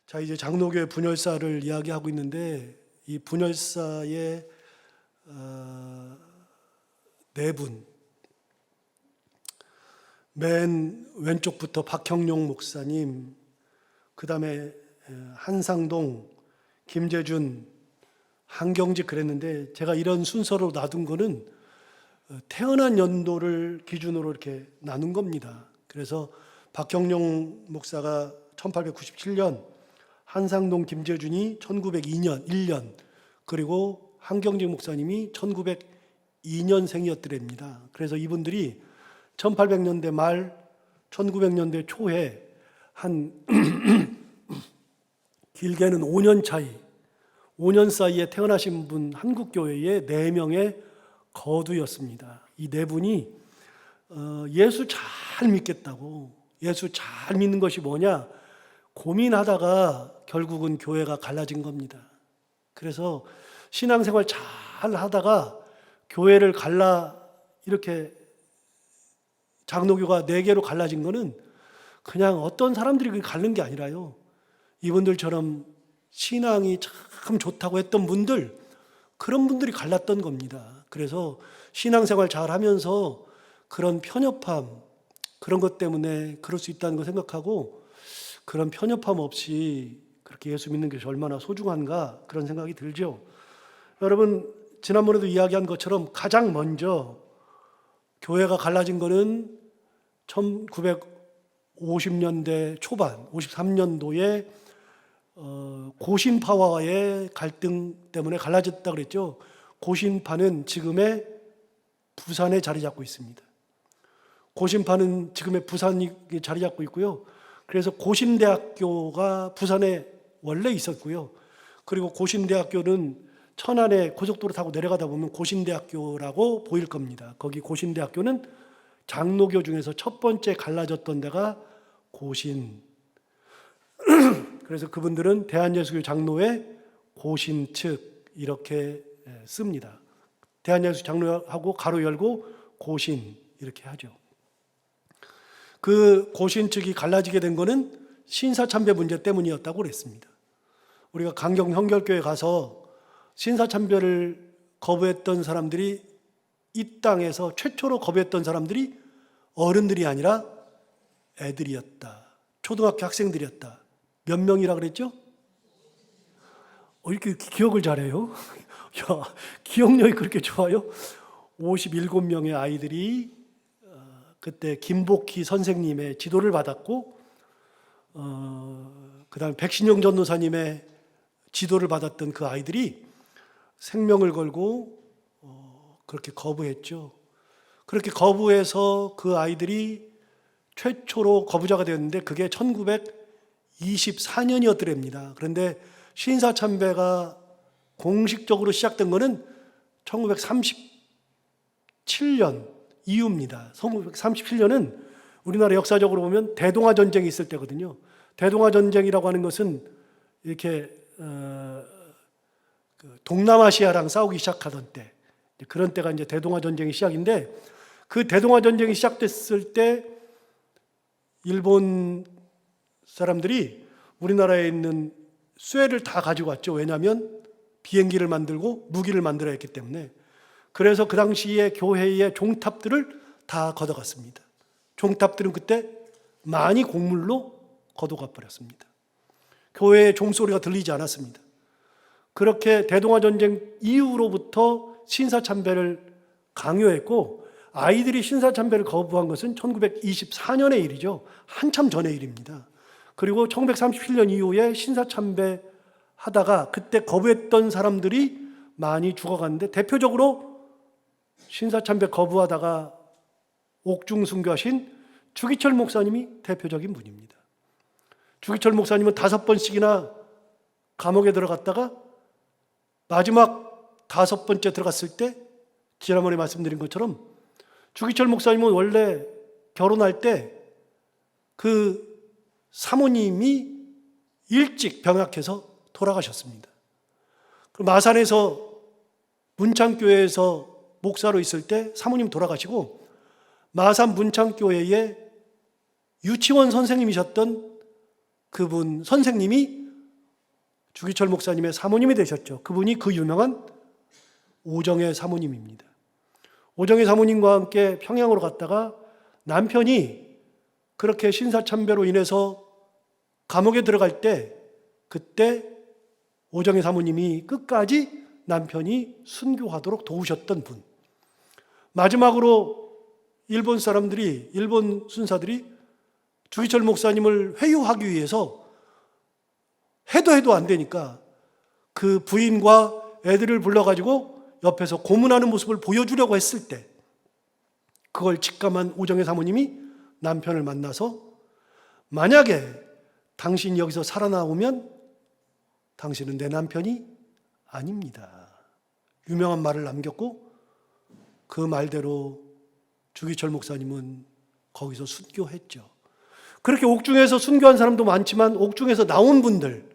자, 이제 장로교회 분열사를 이야기하고 있는데 이 분열사의 네 분, 맨 왼쪽부터 박형룡 목사님, 그 다음에 한상동, 김재준, 한경직 그랬는데 제가 이런 순서로 놔둔 거는 태어난 연도를 기준으로 이렇게 나눈 겁니다. 그래서 박형룡 목사가 1897년, 한상동 김재준이 1902년 1년, 그리고 한경직 목사님이 1902년생이었더랍니다. 그래서 이분들이 1800년대 말 1900년대 초에 한 길게는 5년 차이, 5년 사이에 태어나신 분 한국교회의 4명의 거두였습니다. 이 네 분이 예수 잘 믿겠다고, 예수 잘 믿는 것이 뭐냐 고민하다가 결국은 교회가 갈라진 겁니다. 그래서 신앙생활 잘 하다가 교회를 이렇게 장로교가 4개로 갈라진 거는 그냥 어떤 사람들이 갈른 게 아니라요, 이분들처럼 신앙이 참 좋다고 했던 분들, 그런 분들이 갈랐던 겁니다. 그래서 신앙생활 잘 하면서 그런 편협함, 그런 것 때문에 그럴 수 있다는 거 생각하고, 그런 편협함 없이 그렇게 예수 믿는 것이 얼마나 소중한가, 그런 생각이 들죠. 여러분, 지난번에도 이야기한 것처럼 가장 먼저 교회가 갈라진 거는 1950년대 초반, 53년도에 고신파와의 갈등 때문에 갈라졌다 그랬죠. 고신파는 지금의 부산에 자리 잡고 있습니다. 고신파는 지금의 부산에 자리 잡고 있고요. 그래서 고신대학교가 부산에 원래 있었고요. 그리고 고신대학교는 천안에 고속도로 타고 내려가다 보면 고신대학교라고 보일 겁니다. 거기 고신대학교는 장로교 중에서 첫 번째 갈라졌던 데가 고신. 그래서 그분들은 대한예수교 장로회 고신 측 이렇게 씁니다. 대한예수 장로하고 가로 열고 고신 이렇게 하죠. 그 고신 측이 갈라지게 된 거는 신사참배 문제 때문이었다고 그랬습니다. 우리가 강경 형결교회 가서 신사참배를 거부했던 사람들이, 이 땅에서 최초로 거부했던 사람들이 어른들이 아니라 애들이었다. 초등학교 학생들이었다. 몇 명이라 그랬죠? 이렇게 기억을 잘해요? 야, 기억력이 그렇게 좋아요? 57명의 아이들이 그때 김복희 선생님의 지도를 받았고, 그 다음에 백신영 전도사님의 지도를 받았던 그 아이들이 생명을 걸고 그렇게 거부했죠. 그렇게 거부해서 그 아이들이 최초로 거부자가 되었는데 그게 1924년이었더랍니다. 그런데 신사참배가 공식적으로 시작된 것은 1937년 이후입니다. 1937년은 우리나라 역사적으로 보면 대동아 전쟁이 있을 때거든요. 대동아 전쟁이라고 하는 것은 이렇게 동남아시아랑 싸우기 시작하던 때, 그런 때가 이제 대동아 전쟁이 시작인데, 그 대동아 전쟁이 시작됐을 때 일본 사람들이 우리나라에 있는 쇠를 다 가지고 왔죠. 왜냐하면 비행기를 만들고 무기를 만들어야 했기 때문에. 그래서 그 당시에 교회의 종탑들을 다 걷어갔습니다. 종탑들은 그때 많이 곡물로 걷어가 버렸습니다. 교회의 종소리가 들리지 않았습니다. 그렇게 대동아 전쟁 이후로부터 신사참배를 강요했고, 아이들이 신사참배를 거부한 것은 1924년의 일이죠. 한참 전의 일입니다. 그리고 1937년 이후에 신사참배 하다가 그때 거부했던 사람들이 많이 죽어갔는데, 대표적으로 신사참배 거부하다가 옥중순교하신 주기철 목사님이 대표적인 분입니다. 주기철 목사님은 5번씩이나 감옥에 들어갔다가 마지막 5번째 들어갔을 때, 지난번에 말씀드린 것처럼 주기철 목사님은 원래 결혼할 때 그 사모님이 일찍 병약해서 돌아가셨습니다. 마산에서 문창교회에서 목사로 있을 때 사모님 돌아가시고, 마산 문창교회의 유치원 선생님이셨던 그분 선생님이 주기철 목사님의 사모님이 되셨죠. 그분이 그 유명한 오정혜 사모님입니다. 오정혜 사모님과 함께 평양으로 갔다가 남편이 그렇게 신사참배로 인해서 감옥에 들어갈 때 그때 오정혜 사모님이 끝까지 남편이 순교하도록 도우셨던 분. 마지막으로 일본 순사들이 주기철 목사님을 회유하기 위해서 해도 안 되니까 그 부인과 애들을 불러가지고 옆에서 고문하는 모습을 보여주려고 했을 때 그걸 직감한 오정혜 사모님이 남편을 만나서 만약에 당신이 여기서 살아나오면 당신은 내 남편이 아닙니다. 유명한 말을 남겼고 그 말대로 주기철 목사님은 거기서 순교했죠. 그렇게 옥중에서 순교한 사람도 많지만 옥중에서 나온 분들,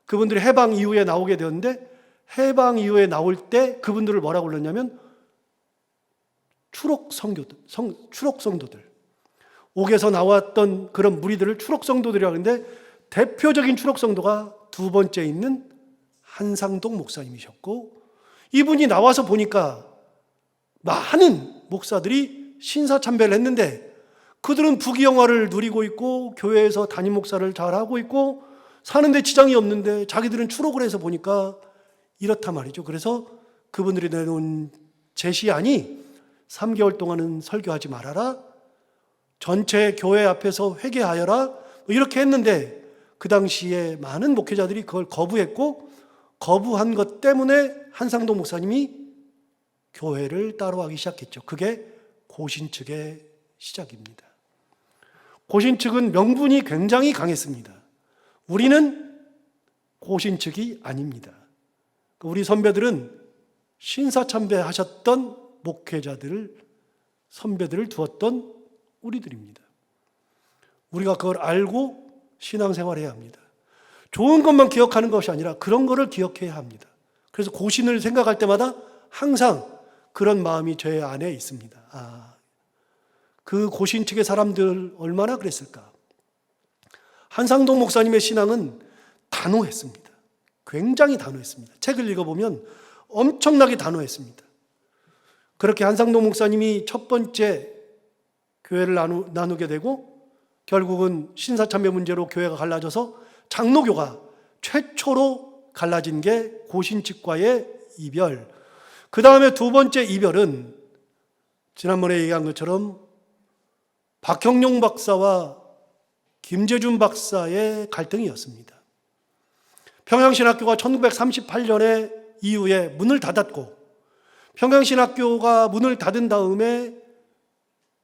그분들이 해방 이후에 나오게 되었는데 해방 이후에 나올 때 그분들을 뭐라고 불렀냐면 추록 성도들. 옥에서 나왔던 그런 무리들을 추록 성도들이라고 하는데 대표적인 추록 성도가 두 번째 있는 한상동 목사님이셨고, 이분이 나와서 보니까 많은 목사들이 신사참배를 했는데 그들은 부귀영화를 누리고 있고 교회에서 담임 목사를 잘하고 있고 사는데 지장이 없는데 자기들은 추록을 해서 보니까 이렇단 말이죠. 그래서 그분들이 내놓은 제시안이 3개월 동안은 설교하지 말아라, 전체 교회 앞에서 회개하여라, 이렇게 했는데 그 당시에 많은 목회자들이 그걸 거부했고, 거부한 것 때문에 한상동 목사님이 교회를 따로하기 시작했죠. 그게 고신측의 시작입니다. 고신측은 명분이 굉장히 강했습니다. 우리는 고신측이 아닙니다. 우리 선배들은 신사참배 하셨던 선배들을 두었던 우리들입니다. 우리가 그걸 알고 신앙생활해야 합니다. 좋은 것만 기억하는 것이 아니라 그런 거를 기억해야 합니다. 그래서 고신을 생각할 때마다 항상 그런 마음이 제 안에 있습니다. 그 고신 측의 사람들 얼마나 그랬을까? 한상동 목사님의 신앙은 단호했습니다. 굉장히 단호했습니다. 책을 읽어보면 엄청나게 단호했습니다. 그렇게 한상동 목사님이 첫 번째 교회를 나누게 되고 결국은 신사참배 문제로 교회가 갈라져서 장로교가 최초로 갈라진 게 고신 측과의 이별. 그 다음에 두 번째 이별은 지난번에 얘기한 것처럼 박형룡 박사와 김재준 박사의 갈등이었습니다. 평양신학교가 1938년에 이후에 문을 닫았고, 평양신학교가 문을 닫은 다음에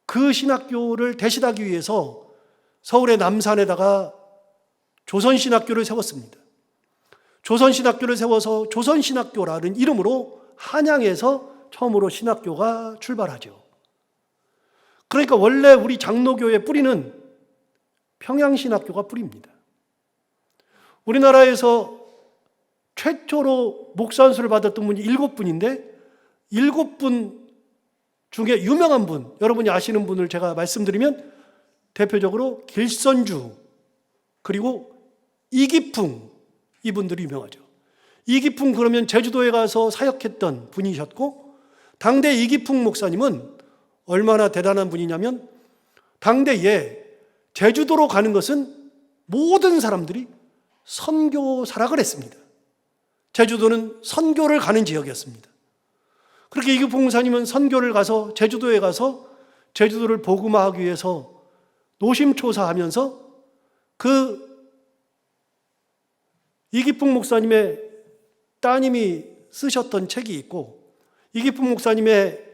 그 신학교를 대신하기 위해서 서울의 남산에다가 조선신학교를 세웠습니다. 조선신학교를 세워서 조선신학교라는 이름으로 한양에서 처음으로 신학교가 출발하죠. 그러니까 원래 우리 장로교의 뿌리는 평양신학교가 뿌리입니다. 우리나라에서 최초로 목사안수를 받았던 분이 7분인데 7분 중에 유명한 분, 여러분이 아시는 분을 제가 말씀드리면 대표적으로 길선주 그리고 이기풍, 이분들이 유명하죠. 이기풍 그러면 제주도에 가서 사역했던 분이셨고, 당대 이기풍 목사님은 얼마나 대단한 분이냐면 당대에 제주도로 가는 것은 모든 사람들이 선교사락을 했습니다. 제주도는 선교를 가는 지역이었습니다. 그렇게 이기풍 목사님은 선교를 가서 제주도에 가서 제주도를 복음화하기 위해서 노심초사하면서 그 이기풍 목사님의 따님이 쓰셨던 책이 있고 이기풍 목사님의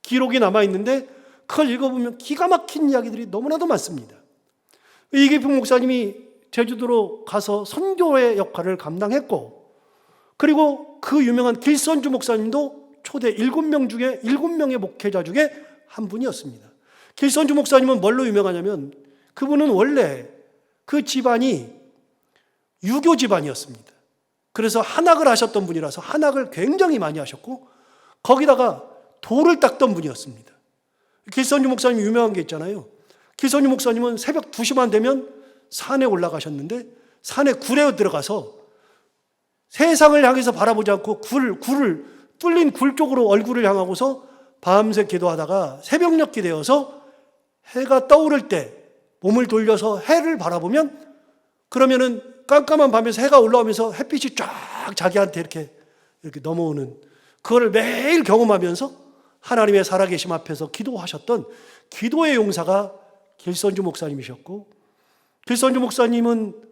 기록이 남아있는데 그걸 읽어보면 기가 막힌 이야기들이 너무나도 많습니다. 이기풍 목사님이 제주도로 가서 선교의 역할을 감당했고, 그리고 그 유명한 길선주 목사님도 초대 7명 중에 7명의 목회자 중에 한 분이었습니다. 길선주 목사님은 뭘로 유명하냐면 그분은 원래 그 집안이 유교 집안이었습니다. 그래서 한학을 하셨던 분이라서 한학을 굉장히 많이 하셨고 거기다가 돌을 닦던 분이었습니다. 길선주 목사님 유명한 게 있잖아요. 길선주 목사님은 새벽 2시만 되면 산에 올라가셨는데 산에 굴에 들어가서 세상을 향해서 바라보지 않고 뚫린 굴 쪽으로 얼굴을 향하고서 밤새 기도하다가 새벽녘이 되어서 해가 떠오를 때 몸을 돌려서 해를 바라보면, 그러면은 깜깜한 밤에서 해가 올라오면서 햇빛이 쫙 자기한테 이렇게 넘어오는, 그거를 매일 경험하면서 하나님의 살아계심 앞에서 기도하셨던 기도의 용사가 길선주 목사님이셨고, 길선주 목사님은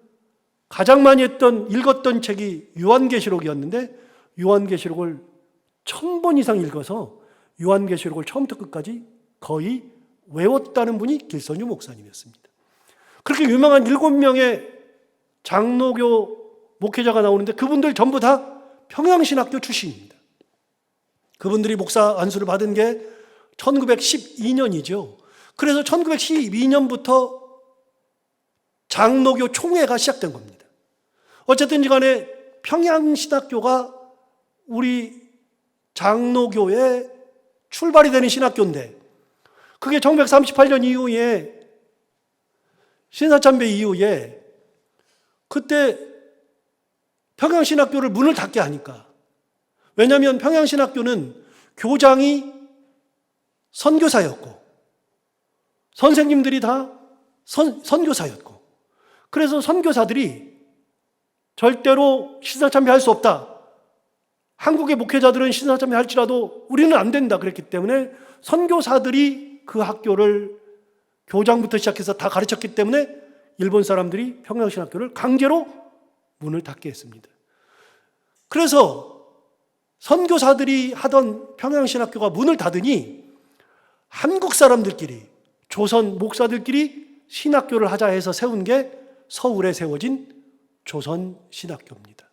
가장 많이 읽었던 책이 요한계시록이었는데, 요한계시록을 1000번 이상 읽어서 요한계시록을 처음부터 끝까지 거의 외웠다는 분이 길선주 목사님이었습니다. 그렇게 유명한 7명의 장로교 목회자가 나오는데 그분들 전부 다 평양신학교 출신입니다. 그분들이 목사 안수를 받은 게 1912년이죠. 그래서 1912년부터 장로교 총회가 시작된 겁니다. 어쨌든 간에 평양신학교가 우리 장로교의 출발이 되는 신학교인데, 그게 1938년 이후에 신사참배 이후에 그때 평양신학교를 문을 닫게 하니까, 왜냐하면 평양신학교는 교장이 선교사였고 선생님들이 다 선교사였고, 그래서 선교사들이 절대로 신사참배할 수 없다, 한국의 목회자들은 신사참배 할지라도 우리는 안 된다 그랬기 때문에 선교사들이 그 학교를 교장부터 시작해서 다 가르쳤기 때문에 일본 사람들이 평양신학교를 강제로 문을 닫게 했습니다. 그래서 선교사들이 하던 평양신학교가 문을 닫으니 한국 사람들끼리, 조선 목사들끼리 신학교를 하자 해서 세운 게 서울에 세워진 조선신학교입니다.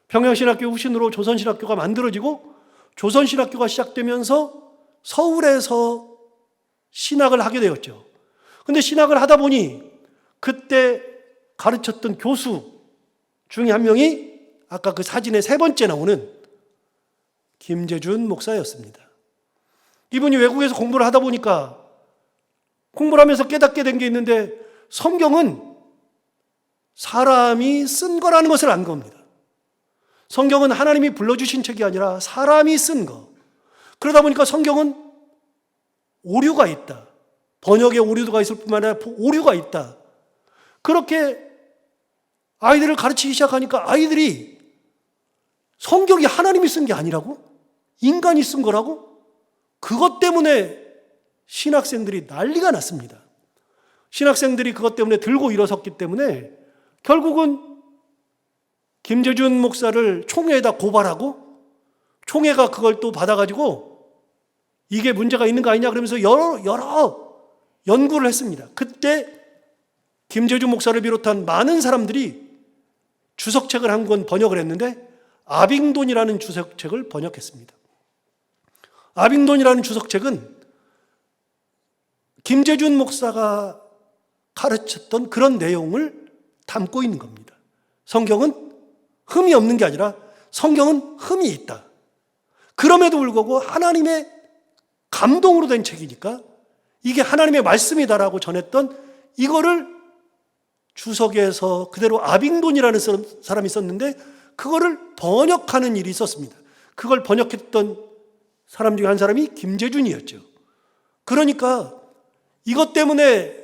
평양신학교 후신으로 조선신학교가 만들어지고, 조선신학교가 시작되면서 서울에서 신학을 하게 되었죠. 근데 신학을 하다 보니 그때 가르쳤던 교수 중에 한 명이 아까 그 사진에 3번째 나오는 김재준 목사였습니다. 이분이 외국에서 공부를 하다 보니까 공부를 하면서 깨닫게 된 게 있는데, 성경은 사람이 쓴 거라는 것을 안 겁니다. 성경은 하나님이 불러주신 책이 아니라 사람이 쓴 거. 그러다 보니까 성경은 오류가 있다. 번역에 오류가 있을 뿐만 아니라 오류가 있다. 그렇게 아이들을 가르치기 시작하니까 아이들이 성경이 하나님이 쓴 게 아니라고? 인간이 쓴 거라고? 그것 때문에 신학생들이 난리가 났습니다. 신학생들이 그것 때문에 들고 일어섰기 때문에 결국은 김재준 목사를 총회에다 고발하고, 총회가 그걸 또 받아가지고 이게 문제가 있는 거 아니냐 그러면서 여러 연구를 했습니다. 그때 김재준 목사를 비롯한 많은 사람들이 주석책을 한 권 번역을 했는데, 아빙돈이라는 주석책을 번역했습니다. 아빙돈이라는 주석책은 김재준 목사가 가르쳤던 그런 내용을 담고 있는 겁니다. 성경은 흠이 없는 게 아니라 성경은 흠이 있다. 그럼에도 불구하고 하나님의 감동으로 된 책이니까 이게 하나님의 말씀이다라고 전했던 이거를 주석에서 그대로 아빙돈이라는 사람이 있었는데 그거를 번역하는 일이 있었습니다. 그걸 번역했던 사람 중에 한 사람이 김재준이었죠. 그러니까 이것 때문에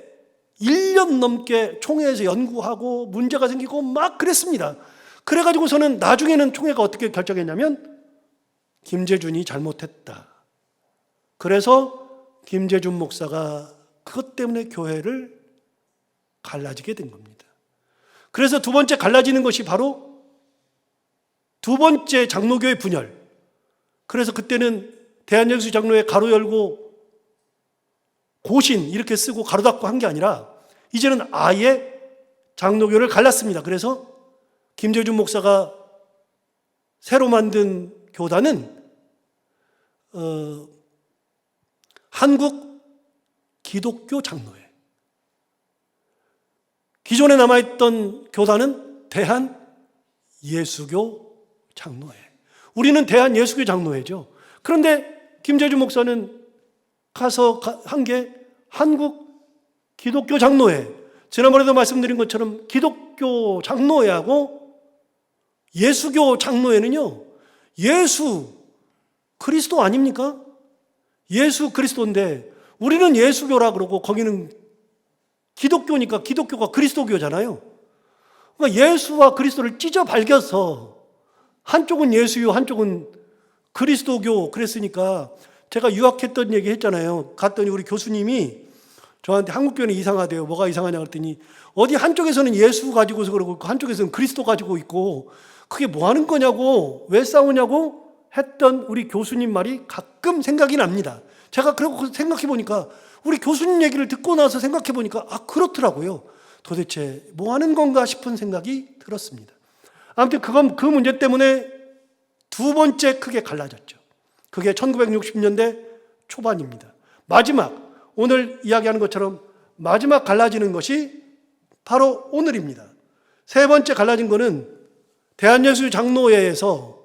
1년 넘게 총회에서 연구하고 문제가 생기고 막 그랬습니다. 그래가지고서는 나중에는 총회가 어떻게 결정했냐면 김재준이 잘못했다. 그래서 김재준 목사가 그것 때문에 교회를 갈라지게 된 겁니다. 그래서 두 번째 갈라지는 것이 바로 두 번째 장로교의 분열. 그래서 그때는 대한예수 장로회 가로 열고 고신 이렇게 쓰고 가로 닫고 한 게 아니라 이제는 아예 장로교를 갈랐습니다. 그래서 김재준 목사가 새로 만든 교단은 한국 기독교 장로회. 기존에 남아있던 교단은 대한 예수교 장로회. 우리는 대한 예수교 장로회죠. 그런데 김재준 목사는 가서 한 게 한국 기독교 장로회. 지난번에도 말씀드린 것처럼 기독교 장로회하고 예수교 장로회는요, 예수 그리스도 아닙니까? 예수 그리스도인데 우리는 예수교라 그러고 거기는 기독교니까 기독교가 그리스도교잖아요. 그러니까 예수와 그리스도를 찢어 발겨서 한쪽은 예수교, 한쪽은 그리스도교 그랬으니까 제가 유학했던 얘기 했잖아요. 갔더니 우리 교수님이 저한테 한국교회는 이상하대요. 뭐가 이상하냐 그랬더니 어디 한쪽에서는 예수 가지고서 그러고 한쪽에서는 그리스도 가지고 있고 그게 뭐 하는 거냐고, 왜 싸우냐고 했던 우리 교수님 말이 가끔 생각이 납니다. 제가 그러고 생각해 보니까 우리 교수님 얘기를 듣고 나서 생각해 보니까 그렇더라고요. 도대체 뭐 하는 건가 싶은 생각이 들었습니다. 아무튼 그 문제 때문에 두 번째 크게 갈라졌죠. 그게 1960년대 초반입니다. 마지막, 오늘 이야기하는 것처럼 마지막 갈라지는 것이 바로 오늘입니다. 세 번째 갈라진 것은 대한예수 장로회에서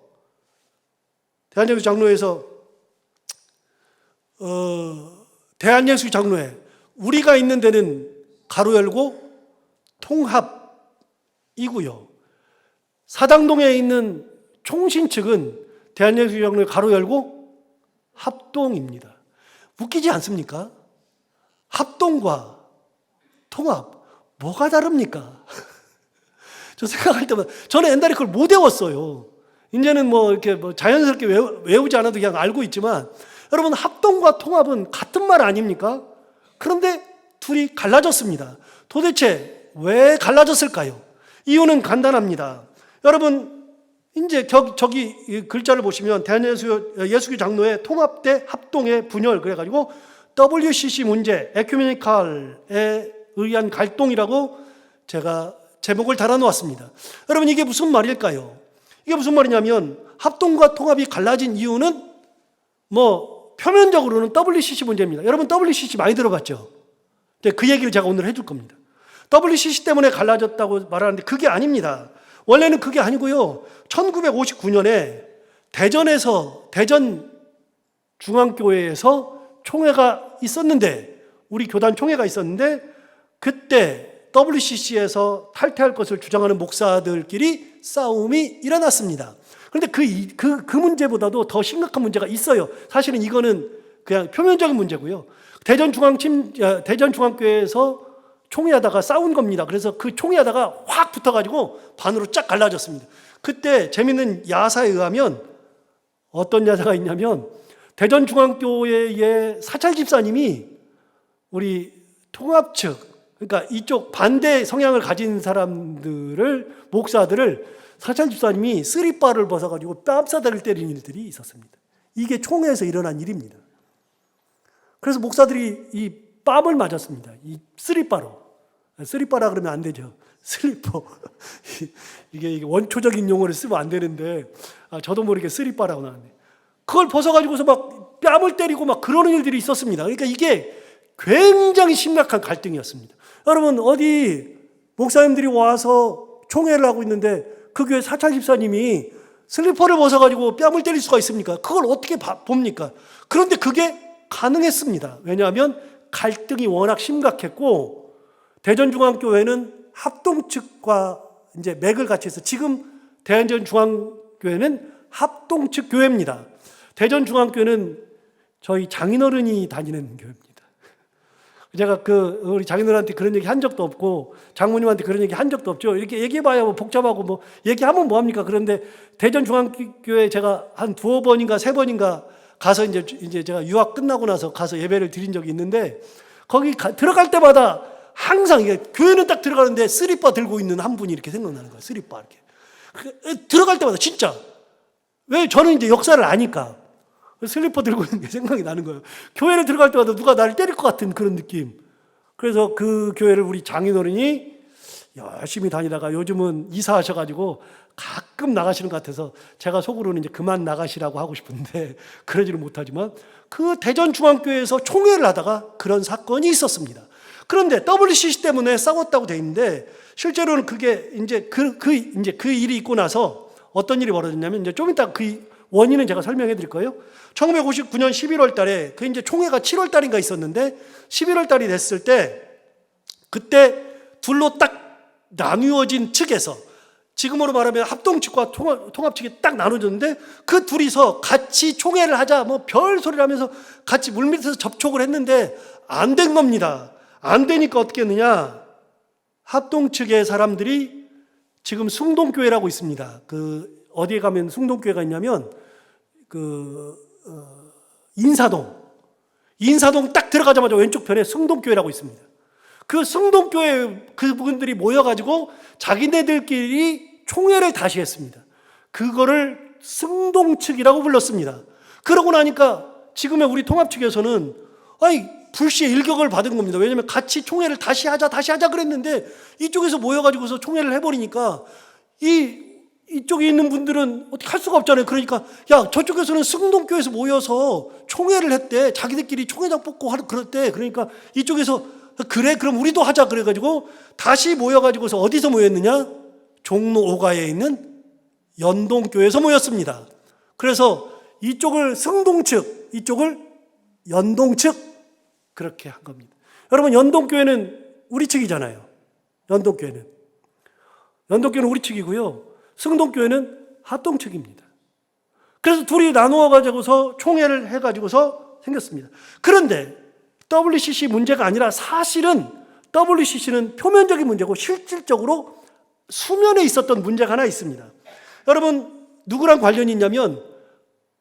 대한예수 장로회, 우리가 있는 데는 가로 열고 통합이고요. 사당동에 있는 총신 측은 대한예수 장로회 가로 열고 합동입니다. 웃기지 않습니까? 합동과 통합, 뭐가 다릅니까? 저 생각할 때마다, 저는 옛날에 그걸 못 외웠어요. 이제는 이렇게 자연스럽게 외우지 않아도 그냥 알고 있지만, 여러분, 합동과 통합은 같은 말 아닙니까? 그런데 둘이 갈라졌습니다. 도대체 왜 갈라졌을까요? 이유는 간단합니다. 여러분, 이제 저기 글자를 보시면 예수교 장로회 통합대 합동의 분열 그래가지고 WCC 문제, 에큐메니칼에 의한 갈등이라고 제가 제목을 달아놓았습니다. 여러분, 이게 무슨 말일까요? 이게 무슨 말이냐면 합동과 통합이 갈라진 이유는 표면적으로는 WCC 문제입니다. 여러분, WCC 많이 들어봤죠? 그 얘기를 제가 오늘 해줄 겁니다. WCC 때문에 갈라졌다고 말하는데 그게 아닙니다. 원래는 그게 아니고요. 1959년에 대전 중앙교회에서 총회가 있었는데, 우리 교단 총회가 있었는데, 그때 WCC에서 탈퇴할 것을 주장하는 목사들끼리 싸움이 일어났습니다. 그런데 그 문제보다도 더 심각한 문제가 있어요. 사실은 이거는 그냥 표면적인 문제고요. 대전 중앙교회에서 총회하다가 싸운 겁니다. 그래서 그 총회하다가 확 붙어가지고 반으로 쫙 갈라졌습니다. 그때 재밌는 야사에 의하면 어떤 야사가 있냐면 대전 중앙교회의 사찰 집사님이 우리 통합 측, 그러니까 이쪽 반대 성향을 가진 목사들을 사찰 집사님이 쓰리바를 벗어가지고 뺨싸대를 때리는 일들이 있었습니다. 이게 총회에서 일어난 일입니다. 그래서 목사들이 이 뺨을 맞았습니다. 이 쓰리바로. 쓰리바라 그러면 안 되죠. 슬리퍼. 이게 원초적인 용어를 쓰면 안 되는데, 저도 모르게 쓰리바라고 나왔네. 그걸 벗어가지고서 막 뺨을 때리고 막 그러는 일들이 있었습니다. 그러니까 이게 굉장히 심각한 갈등이었습니다. 여러분, 어디 목사님들이 와서 총회를 하고 있는데 그 교회 사찰 집사님이 슬리퍼를 벗어가지고 뺨을 때릴 수가 있습니까? 그걸 어떻게 봅니까? 그런데 그게 가능했습니다. 왜냐하면 갈등이 워낙 심각했고, 대전중앙교회는 합동 측과 이제 맥을 같이 해서 지금 대전중앙교회는 합동 측 교회입니다. 대전중앙교회는 저희 장인어른이 다니는 교회입니다. 제가 우리 장인어른한테 그런 얘기 한 적도 없고 장모님한테 그런 얘기 한 적도 없죠. 이렇게 얘기해봐야 복잡하고 얘기하면 뭐합니까? 그런데 대전중앙교회 제가 한 2번인가 3번인가 가서 이제 제가 유학 끝나고 나서 가서 예배를 드린 적이 있는데, 거기 들어갈 때마다 항상 이게 교회는 딱 들어가는데 쓰리바 들고 있는 한 분이 이렇게 생각나는 거예요. 쓰리바 이렇게 들어갈 때마다 진짜. 왜? 저는 이제 역사를 아니까 슬리퍼 들고 있는 게 생각이 나는 거예요. 교회를 들어갈 때마다 누가 나를 때릴 것 같은 그런 느낌. 그래서 그 교회를 우리 장인어른이 열심히 다니다가 요즘은 이사하셔가지고 가끔 나가시는 것 같아서 제가 속으로는 이제 그만 나가시라고 하고 싶은데 그러지는 못하지만, 그 대전중앙교회에서 총회를 하다가 그런 사건이 있었습니다. 그런데 WCC 때문에 싸웠다고 돼 있는데, 실제로는 그게 이제 그 일이 있고 나서 어떤 일이 벌어졌냐면, 이제 좀 이따 그 원인은 제가 설명해 드릴 거예요. 1959년 11월 달에 이제 총회가 7월 달인가 있었는데, 11월 달이 됐을 때 그때 둘로 딱 나누어진 측에서 지금으로 말하면 합동측과 통합측이 딱 나눠졌는데 그 둘이서 같이 총회를 하자 뭐 별 소리를 하면서 같이 물밑에서 접촉을 했는데 안 된 겁니다. 안 되니까 어떻게 했느냐? 합동측의 사람들이 지금 숭동교회라고 있습니다. 그 어디에 가면 숭동교회가 있냐면 인사동 딱 들어가자마자 왼쪽 편에 숭동교회라고 있습니다. 그 숭동교회 그분들이 모여가지고 자기네들끼리 총회를 다시 했습니다. 그거를 숭동측이라고 불렀습니다. 그러고 나니까 지금의 우리 통합측에서는 불시에 일격을 받은 겁니다. 왜냐하면 같이 총회를 다시 하자 그랬는데 이쪽에서 모여가지고서 총회를 해버리니까 이쪽에 있는 분들은 어떻게 할 수가 없잖아요. 그러니까 저쪽에서는 숭동교회에서 모여서 총회를 했대. 자기들끼리 총회장 뽑고 그랬대. 그러니까 이쪽에서 그래 그럼 우리도 하자 그래가지고 다시 모여가지고서 어디서 모였느냐? 종로 5가에 있는 연동교회에서 모였습니다. 그래서 이쪽을 숭동측, 이쪽을 연동측 그렇게 한 겁니다. 여러분 연동교회는 우리 측이잖아요. 연동교회는 우리 측이고요. 숭동교회는 합동측입니다. 그래서 둘이 나누어 가지고서 총회를 해가지고서 생겼습니다. 그런데 WCC 문제가 아니라 사실은 WCC는 표면적인 문제고 실질적으로 수면에 있었던 문제가 하나 있습니다. 여러분 누구랑 관련이 있냐면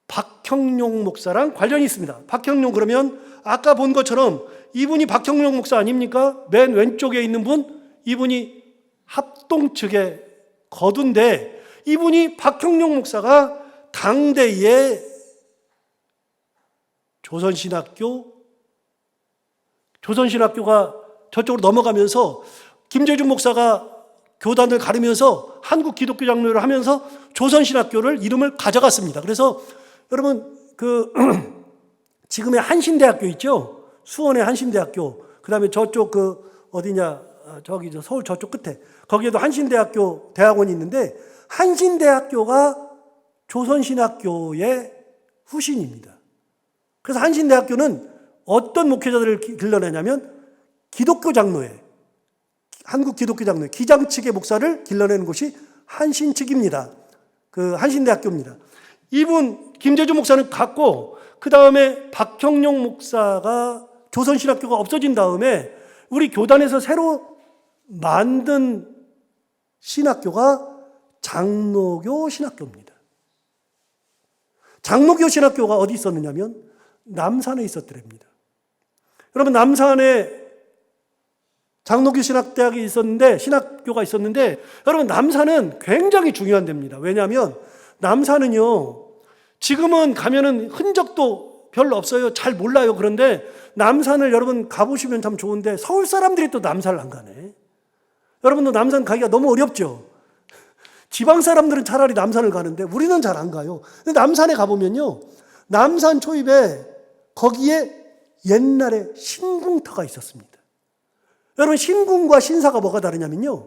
박형룡 목사랑 관련이 있습니다. 박형룡 그러면 아까 본 것처럼 이분이 박형룡 목사 아닙니까? 맨 왼쪽에 있는 분 이분이 합동측의 거두인데 이분이 박형룡 목사가 당대의 조선신학교가 저쪽으로 넘어가면서 김재준 목사가 교단을 가르면서 한국 기독교 장로를 하면서 조선신학교를 이름을 가져갔습니다. 그래서 여러분 지금의 한신대학교 있죠? 수원의 한신대학교, 그 다음에 저쪽 저기 서울 저쪽 끝에 거기에도 한신대학교 대학원이 있는데 한신대학교가 조선신학교의 후신입니다. 그래서 한신대학교는 어떤 목회자들을 길러내냐면 기독교 장로회, 한국 기독교 장로회 기장 측의 목사를 길러내는 곳이 한신 측입니다. 그 한신대학교입니다. 이분 김재준 목사는 갔고 그 다음에 박형룡 목사가 조선신학교가 없어진 다음에 우리 교단에서 새로 만든 신학교가 장로교 신학교입니다. 장로교 신학교가 어디 있었느냐면 남산에 있었더랍니다. 여러분 남산에 장로교 신학대학이 있었는데 신학교가 있었는데 여러분 남산은 굉장히 중요한 데입니다. 왜냐하면 남산은요 지금은 가면은 흔적도 별로 없어요. 잘 몰라요. 그런데 남산을 여러분 가보시면 참 좋은데 서울 사람들이 또 남산을 안 가네. 여러분도 남산 가기가 너무 어렵죠. 지방 사람들은 차라리 남산을 가는데 우리는 잘 안 가요. 근데 남산에 가보면요 남산 초입에 거기에 옛날에 신궁터가 있었습니다. 여러분 신궁과 신사가 뭐가 다르냐면요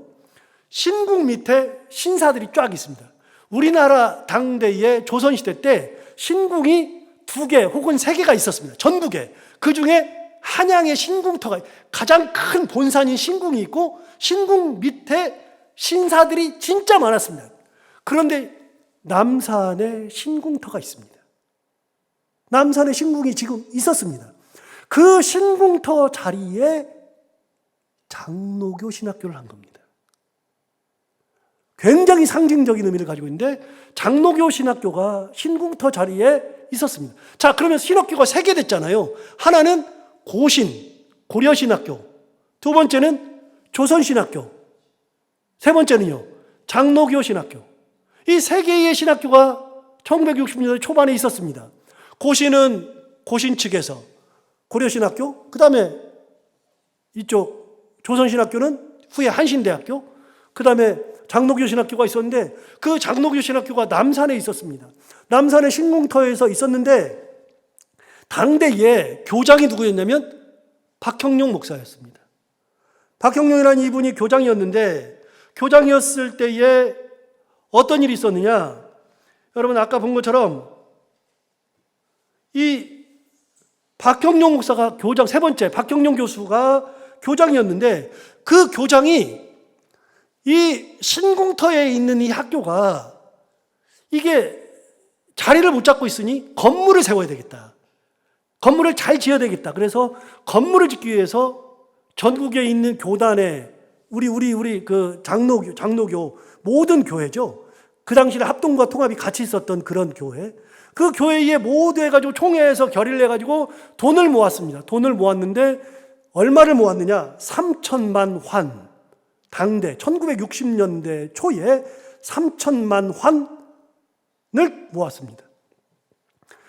신궁 밑에 신사들이 쫙 있습니다. 우리나라 당대의 조선시대 때 신궁이 2개 혹은 3개가 있었습니다. 전국에. 그 중에 한양의 신궁터가 가장 큰 본산인 신궁이 있고 신궁 밑에 신사들이 진짜 많았습니다. 그런데 남산에 신궁터가 있습니다. 남산에 신궁이 지금 있었습니다. 그 신궁터 자리에 장로교 신학교를 한 겁니다. 굉장히 상징적인 의미를 가지고 있는데 장로교 신학교가 신궁터 자리에 있었습니다. 자, 그러면 신학교가 3개 됐잖아요. 하나는 고려신학교, 2번째는 조선신학교, 3번째는요 장로교 신학교. 이 3개의 신학교가 1960년대 초반에 있었습니다. 고신은 고신 측에서 고려신학교, 그 다음에 이쪽 조선신학교는 후에 한신대학교, 그 다음에 장로교 신학교가 있었는데 그 장로교 신학교가 남산에 있었습니다. 남산의 신궁터에서 있었는데 당대에 교장이 누구였냐면 박형룡 목사였습니다. 박형룡이라는 이분이 교장이었는데 교장이었을 때에 어떤 일이 있었느냐? 여러분 아까 본 것처럼 이 박형룡 목사가 교장, 3번째 박형룡 교수가 교장이었는데 그 교장이 이 신궁터에 있는 이 학교가 이게 자리를 못 잡고 있으니 건물을 세워야 되겠다. 건물을 잘 지어야 되겠다. 그래서 건물을 짓기 위해서 전국에 있는 교단에 우리 그 장로교 모든 교회죠. 그 당시에 합동과 통합이 같이 있었던 그런 교회. 그 교회에 모두 해가지고 총회에서 결의를 해가지고 돈을 모았습니다. 돈을 모았는데 얼마를 모았느냐? 3천만 환. 당대 1960년대 초에 3천만 환을 모았습니다.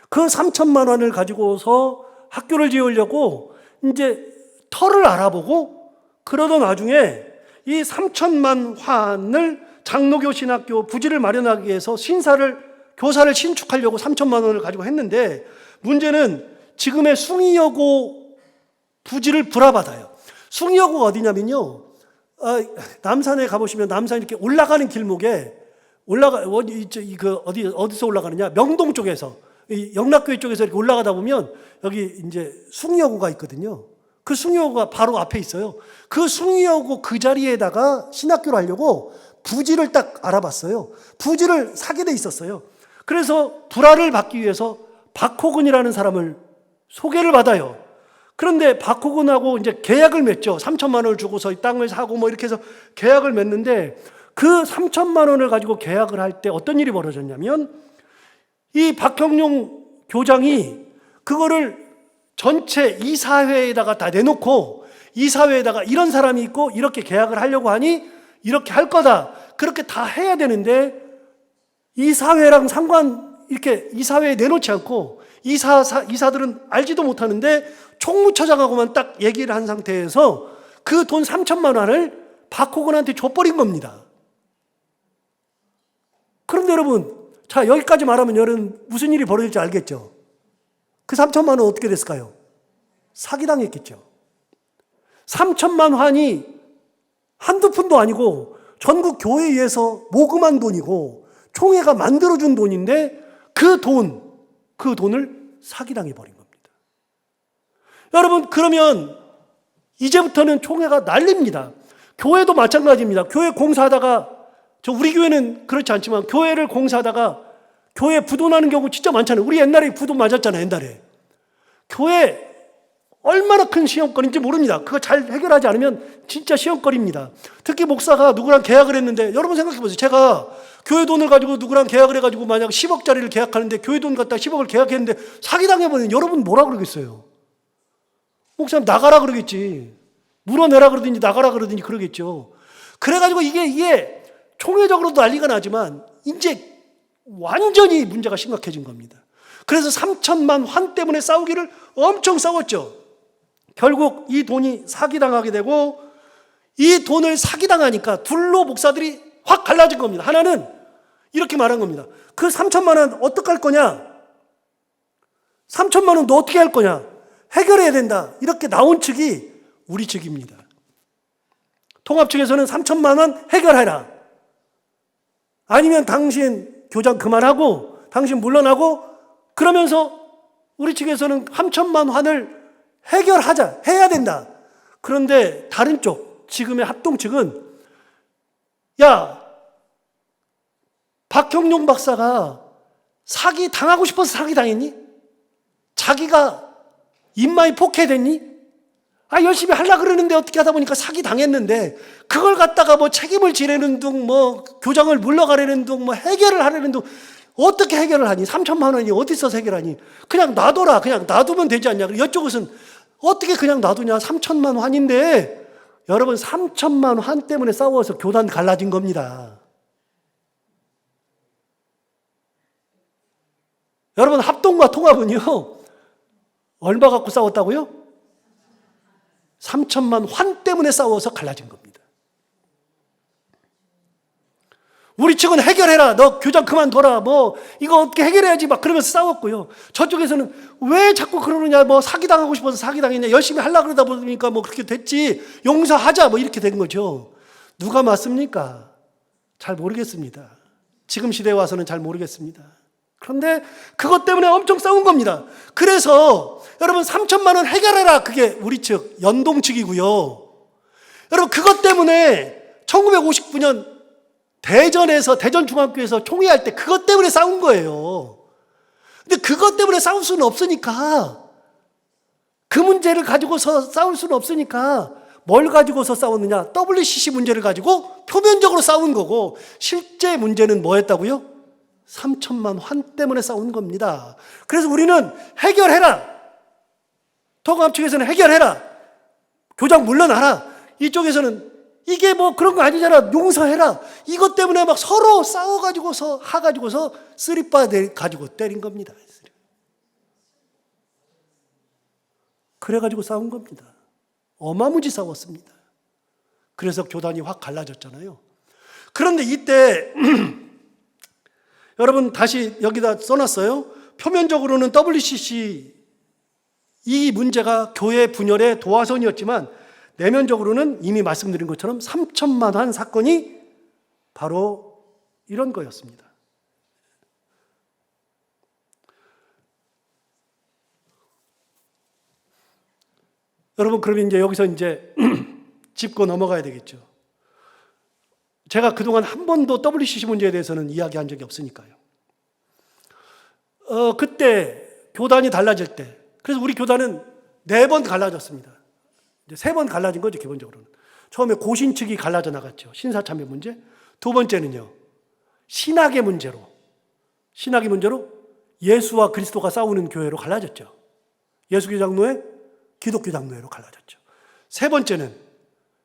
그 3천만 원을 가지고서 학교를 지으려고 이제 터를 알아보고 그러던 와중에 이 3천만 환을 장로교 신학교 부지를 마련하기 위해서 교사를 신축하려고 3천만 원을 가지고 했는데 문제는 지금의 숭의여고 부지를 불화받아요. 숭의여고가 어디냐면요. 남산에 가보시면 남산 이렇게 올라가는 길목에 어디서 올라가느냐? 명동 쪽에서 영락교회 쪽에서 이렇게 올라가다 보면 여기 이제 숭의여고가 있거든요. 그 숭의여고가 바로 앞에 있어요. 그 숭의여고 그 자리에다가 신학교를 하려고 부지를 딱 알아봤어요. 부지를 사게 돼 있었어요. 그래서 불화를 받기 위해서 박호근이라는 사람을 소개를 받아요. 그런데 박호근하고 이제 계약을 맺죠. 3천만 원을 주고서 이 땅을 사고 뭐 이렇게 해서 계약을 맺는데 그 3천만 원을 가지고 계약을 할 때 어떤 일이 벌어졌냐면 이 박형룡 교장이 그거를 전체 이사회에다가 다 내놓고 이사회에다가 이런 사람이 있고 이렇게 계약을 하려고 하니 이렇게 할 거다. 그렇게 다 해야 되는데 이사회랑 이렇게 이사회에 내놓지 않고 이사들은 알지도 못하는데 총무처장하고만 딱 얘기를 한 상태에서 그 돈 3천만 원을 박호근한테 줘버린 겁니다. 그런데 여러분, 자, 여기까지 말하면 여러분 무슨 일이 벌어질지 알겠죠? 그 3천만 원 어떻게 됐을까요? 사기당했겠죠. 3천만 환이 한두 푼도 아니고 전국 교회에서 모금한 돈이고 총회가 만들어준 돈인데 그 돈을 사기당해버린 겁니다. 여러분, 그러면 이제부터는 총회가 난립니다. 교회도 마찬가지입니다. 교회 공사하다가 우리 교회는 그렇지 않지만 교회를 공사하다가 교회 부도 나는 경우 진짜 많잖아요. 우리 옛날에 부도 맞았잖아요. 옛날에. 교회 얼마나 큰 시험거리인지 모릅니다. 그거 잘 해결하지 않으면 진짜 시험거리입니다. 특히 목사가 누구랑 계약을 했는데 여러분 생각해 보세요. 제가 교회 돈을 가지고 누구랑 계약을 해가지고 만약 10억짜리를 계약하는데 교회 돈 갖다 10억을 계약했는데 사기당해버리면 여러분 뭐라 그러겠어요? 목사님 나가라 그러겠지. 물어내라 그러든지 나가라 그러든지 그러겠죠. 그래가지고 이게 총회적으로도 난리가 나지만 이제 완전히 문제가 심각해진 겁니다. 그래서 3천만 환 때문에 싸우기를 엄청 싸웠죠. 결국 이 돈이 사기당하게 되고 이 돈을 사기당하니까 둘로 목사들이 확 갈라진 겁니다. 하나는 이렇게 말한 겁니다. 그 3천만 원 어떡할 거냐? 3천만 원 너 어떻게 할 거냐? 해결해야 된다. 이렇게 나온 측이 우리 측입니다. 통합 측에서는 3천만 원 해결해라. 아니면 당신 교장 그만하고 당신 물러나고 그러면서 우리 측에서는 3천만 환을 해결하자. 해야 된다. 그런데 다른 쪽 지금의 합동 측은 야, 박형룡 박사가 사기 당하고 싶어서 사기 당했니? 자기가 입마에 폭해됐니? 열심히 하려고 그러는데 어떻게 하다 보니까 사기 당했는데 그걸 갖다가 뭐 책임을 지려는 둥 뭐 교장을 물러가려는 둥 뭐 해결을 하려는 둥 어떻게 해결을 하니? 3천만 원이 어디서 해결하니? 그냥 놔둬라. 그냥 놔두면 되지 않냐? 이쪽은 어떻게 그냥 놔두냐? 3천만 환인데 여러분 3천만 환 때문에 싸워서 교단 갈라진 겁니다. 여러분 합동과 통합은요 얼마 갖고 싸웠다고요? 3천만 환 때문에 싸워서 갈라진 겁니다. 우리 측은 해결해라. 너 교장 그만둬라. 뭐 이거 어떻게 해결해야지 막 그러면서 싸웠고요. 저쪽에서는 왜 자꾸 그러느냐. 뭐 사기당하고 싶어서 사기당했냐. 열심히 하려고 그러다 보니까 뭐 그렇게 됐지. 용서하자. 뭐 이렇게 된 거죠. 누가 맞습니까? 잘 모르겠습니다. 지금 시대에 와서는 잘 모르겠습니다. 그런데 그것 때문에 엄청 싸운 겁니다. 그래서 여러분 3천만 원 해결해라. 그게 우리 측 연동 측이고요. 여러분 그것 때문에 1959년 대전에서 대전중학교에서 총회할 때 그것 때문에 싸운 거예요. 근데 그것 때문에 싸울 수는 없으니까, 그 문제를 가지고서 싸울 수는 없으니까 뭘 가지고서 싸웠느냐? WCC 문제를 가지고 표면적으로 싸운 거고, 실제 문제는 뭐였다고요? 3천만 환 때문에 싸운 겁니다. 그래서 우리는 해결해라, 토감 측에서는 해결해라, 교장 물러나라, 이쪽에서는 이게 뭐 그런 거 아니잖아, 용서해라, 이것 때문에 막 서로 싸워가지고서 하가지고서 쓰리빠 가지고 때린 겁니다. 그래가지고 싸운 겁니다. 어마무지 싸웠습니다. 그래서 교단이 확 갈라졌잖아요. 그런데 이때 여러분 다시 여기다 써놨어요. 표면적으로는 WCC 이 문제가 교회 분열의 도화선이었지만 내면적으로는 이미 말씀드린 것처럼 3천만 환 사건이 바로 이런 거였습니다. 여러분, 그러면 이제 여기서 이제 짚고 넘어가야 되겠죠. 제가 그동안 한 번도 WCC 문제에 대해서는 이야기한 적이 없으니까요. 그때 교단이 달라질 때, 그래서 우리 교단은 4번 갈라졌습니다. 이제 3번 갈라진 거죠, 기본적으로는. 처음에 고신 측이 갈라져 나갔죠. 신사참배 문제. 두 번째는요, 신학의 문제로 예수와 그리스도가 싸우는 교회로 갈라졌죠. 예수교 장로회, 기독교 장로회로 갈라졌죠. 세 번째는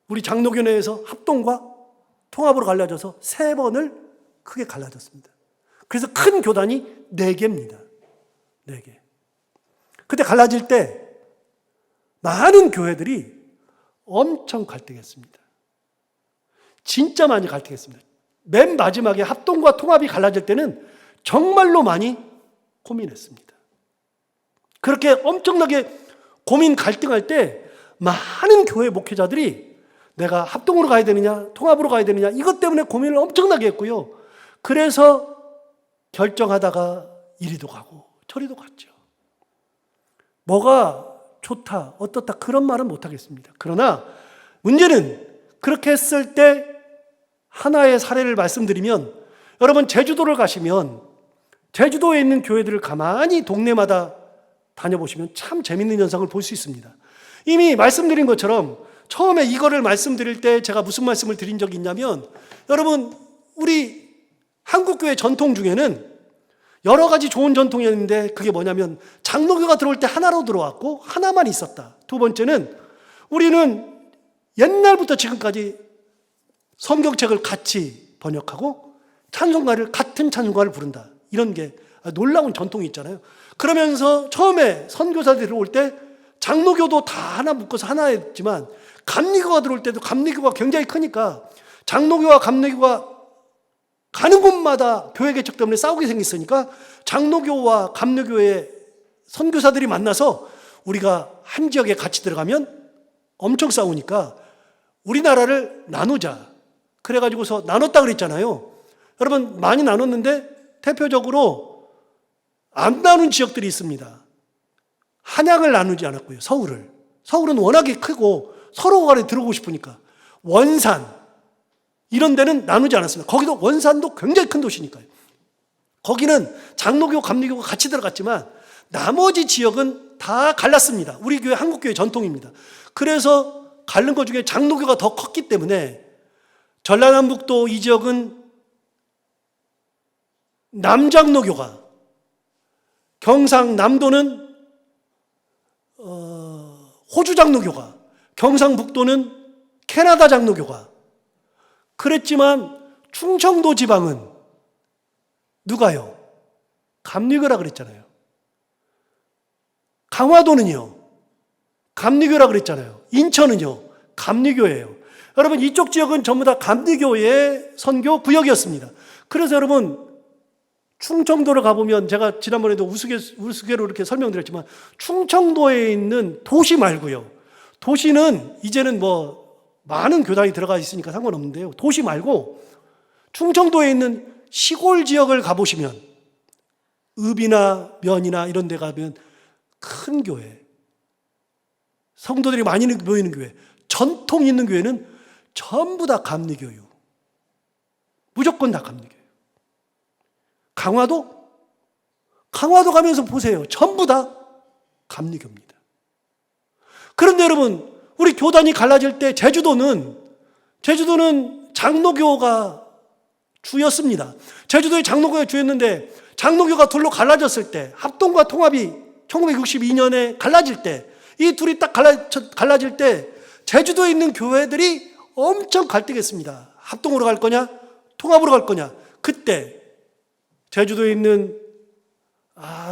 우리 장로교 내에서 합동과 통합으로 갈라져서 3번을 크게 갈라졌습니다. 그래서 큰 교단이 4개입니다. 4개. 그때 갈라질 때 많은 교회들이 엄청 갈등했습니다. 진짜 많이 갈등했습니다. 맨 마지막에 합동과 통합이 갈라질 때는 정말로 많이 고민했습니다. 그렇게 엄청나게 고민 갈등할 때 많은 교회 목회자들이 내가 합동으로 가야 되느냐 통합으로 가야 되느냐 이것 때문에 고민을 엄청나게 했고요. 그래서 결정하다가 이리도 가고 저리도 갔죠. 뭐가 좋다 어떻다 그런 말은 못하겠습니다. 그러나 문제는 그렇게 했을 때 하나의 사례를 말씀드리면, 여러분 제주도를 가시면 제주도에 있는 교회들을 가만히 동네마다 다녀보시면 참 재밌는 현상을 볼 수 있습니다. 이미 말씀드린 것처럼 처음에 이거를 말씀드릴 때 제가 무슨 말씀을 드린 적이 있냐면, 여러분 우리 한국교회 전통 중에는 여러 가지 좋은 전통이 있는데 그게 뭐냐면 장로교가 들어올 때 하나로 들어왔고 하나만 있었다. 두 번째는 우리는 옛날부터 지금까지 성경책을 같이 번역하고 찬송가를 같은 찬송가를 부른다. 이런 게 놀라운 전통이 있잖아요. 그러면서 처음에 선교사들이 들어올 때 장로교도 다 하나 묶어서 하나였지만 감리교가 들어올 때도 감리교가 굉장히 크니까 장로교와 감리교가 가는 곳마다 교회 개척 때문에 싸우게 생겼으니까 장로교와 감리교의 선교사들이 만나서 우리가 한 지역에 같이 들어가면 엄청 싸우니까 우리나라를 나누자. 그래가지고서 나눴다 그랬잖아요. 여러분 많이 나눴는데 대표적으로 안 나눈 지역들이 있습니다. 한양을 나누지 않았고요. 서울은 워낙에 크고 서로 간에 들어오고 싶으니까. 원산 이런 데는 나누지 않았습니다. 거기도 원산도 굉장히 큰 도시니까요. 거기는 장로교, 감리교가 같이 들어갔지만 나머지 지역은 다 갈랐습니다. 우리 교회 한국교회 전통입니다. 그래서 갈른 것 중에 장로교가 더 컸기 때문에 전라남북도 이 지역은 남장로교가, 경상남도는 호주 장로교가, 경상북도는 캐나다 장로교가 그랬지만 충청도 지방은 누가요? 감리교라 그랬잖아요. 강화도는요? 감리교라 그랬잖아요. 인천은요? 감리교예요. 여러분 이쪽 지역은 전부 다 감리교의 선교 구역이었습니다. 그래서 여러분 충청도를 가보면 제가 지난번에도 우스개로 이렇게 설명드렸지만 충청도에 있는 도시 말고요. 도시는 이제는 뭐 많은 교단이 들어가 있으니까 상관없는데요. 도시 말고 충청도에 있는 시골 지역을 가보시면 읍이나 면이나 이런 데 가면 큰 교회, 성도들이 많이 모이는 교회, 전통 있는 교회는 전부 다 감리교육. 무조건 다 감리교육. 강화도 가면서 보세요. 전부 다 감리교입니다. 그런데 여러분, 우리 교단이 갈라질 때 제주도는 장로교가 주였습니다. 제주도의 장로교가 주였는데 장로교가 둘로 갈라졌을 때, 합동과 통합이 1962년에 갈라질 때, 이 둘이 딱 갈라질 때 제주도에 있는 교회들이 엄청 갈등했습니다. 합동으로 갈 거냐, 통합으로 갈 거냐. 그때 제주도에 있는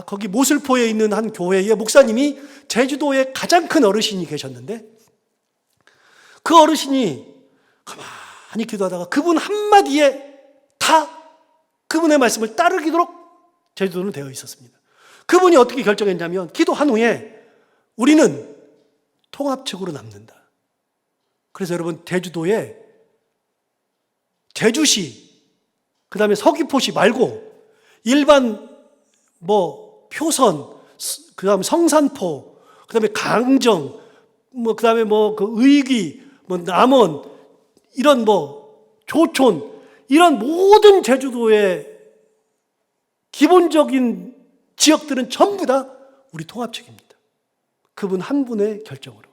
거기 모슬포에 있는 한 교회의 목사님이 제주도에 가장 큰 어르신이 계셨는데, 그 어르신이 가만히 기도하다가 그분 한마디에 다 그분의 말씀을 따르도록 제주도는 되어 있었습니다. 그분이 어떻게 결정했냐면, 기도한 후에 우리는 통합측으로 남는다. 그래서 여러분, 제주도에 제주시, 그 다음에 서귀포시 말고 일반 표선, 그 다음에 성산포, 그 다음에 강정, 그 다음에 그 의기, 남원, 이런 조촌, 이런 모든 제주도의 기본적인 지역들은 전부 다 우리 통합측입니다. 그분 한 분의 결정으로.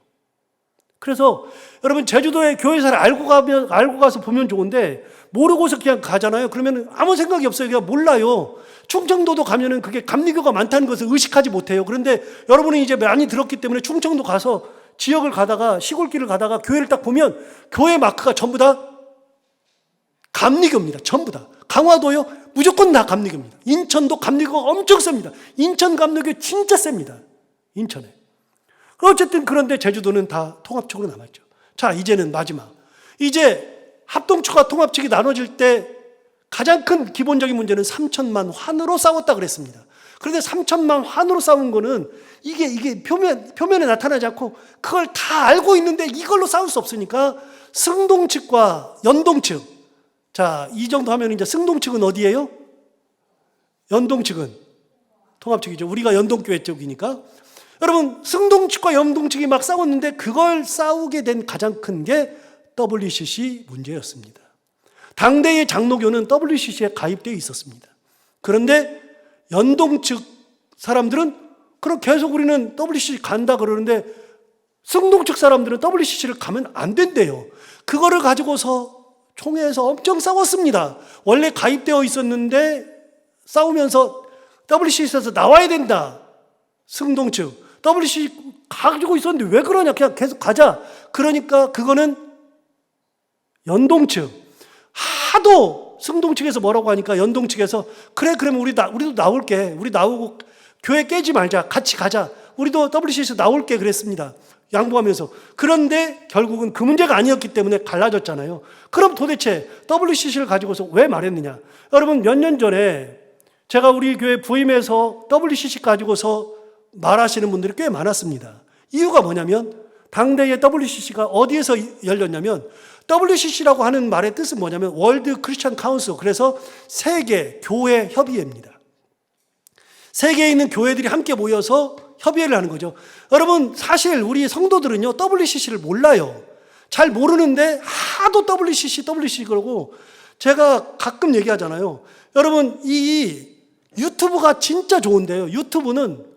그래서 여러분, 제주도의 교회사를 알고 가서 보면 좋은데, 모르고서 그냥 가잖아요. 그러면 아무 생각이 없어요. 그냥 몰라요. 충청도도 가면은 그게 감리교가 많다는 것을 의식하지 못해요. 그런데 여러분이 이제 많이 들었기 때문에 충청도 가서 지역을 가다가, 시골길을 가다가 교회를 딱 보면 교회 마크가 전부 다 감리교입니다. 전부 다. 강화도요, 무조건 다 감리교입니다. 인천도 감리교가 엄청 셉니다. 인천 감리교 진짜 셉니다. 인천에. 어쨌든 그런데 제주도는 다 통합측으로 남았죠. 자, 이제는 마지막. 이제 합동측과 통합측이 나눠질 때 가장 큰 기본적인 문제는 3천만 환으로 싸웠다 그랬습니다. 그런데 3천만 환으로 싸운 거는 이게 표면에 나타나지 않고 그걸 다 알고 있는데 이걸로 싸울 수 없으니까 승동측과 연동측. 자, 이 정도 하면 이제 승동측은 어디예요? 연동측은 통합측이죠. 우리가 연동교회 쪽이니까. 여러분, 승동측과 연동측이 막 싸웠는데 그걸 싸우게 된 가장 큰 게 WCC 문제였습니다. 당대의 장로교는 WCC에 가입되어 있었습니다. 그런데 연동측 사람들은 그럼 계속 우리는 WCC 간다 그러는데 승동측 사람들은 WCC를 가면 안 된대요. 그거를 가지고서 총회에서 엄청 싸웠습니다. 원래 가입되어 있었는데 싸우면서 WCC에서 나와야 된다. 승동측. WCC 가지고 있었는데 왜 그러냐. 그냥 계속 가자. 그러니까 그거는 연동측. 하도 승동측에서 뭐라고 하니까 연동측에서 그래, 그러면 우리도 나올게. 우리 나오고 교회 깨지 말자. 같이 가자. 우리도 WCC에서 나올게 그랬습니다. 양보하면서. 그런데 결국은 그 문제가 아니었기 때문에 갈라졌잖아요. 그럼 도대체 WCC를 가지고서 왜 말했느냐. 여러분, 몇 년 전에 제가 우리 교회 부임해서 WCC 가지고서 말하시는 분들이 꽤 많았습니다. 이유가 뭐냐면 당대의 WCC가 어디에서 열렸냐면 WCC라고 하는 말의 뜻은 뭐냐면 월드 크리스천 카운슬, 그래서 세계 교회 협의회입니다. 세계에 있는 교회들이 함께 모여서 협의회를 하는 거죠. 여러분, 사실 우리 성도들은요 WCC를 몰라요. 잘 모르는데 하도 WCC 그러고 제가 가끔 얘기하잖아요. 여러분, 이 유튜브가 진짜 좋은데요. 유튜브는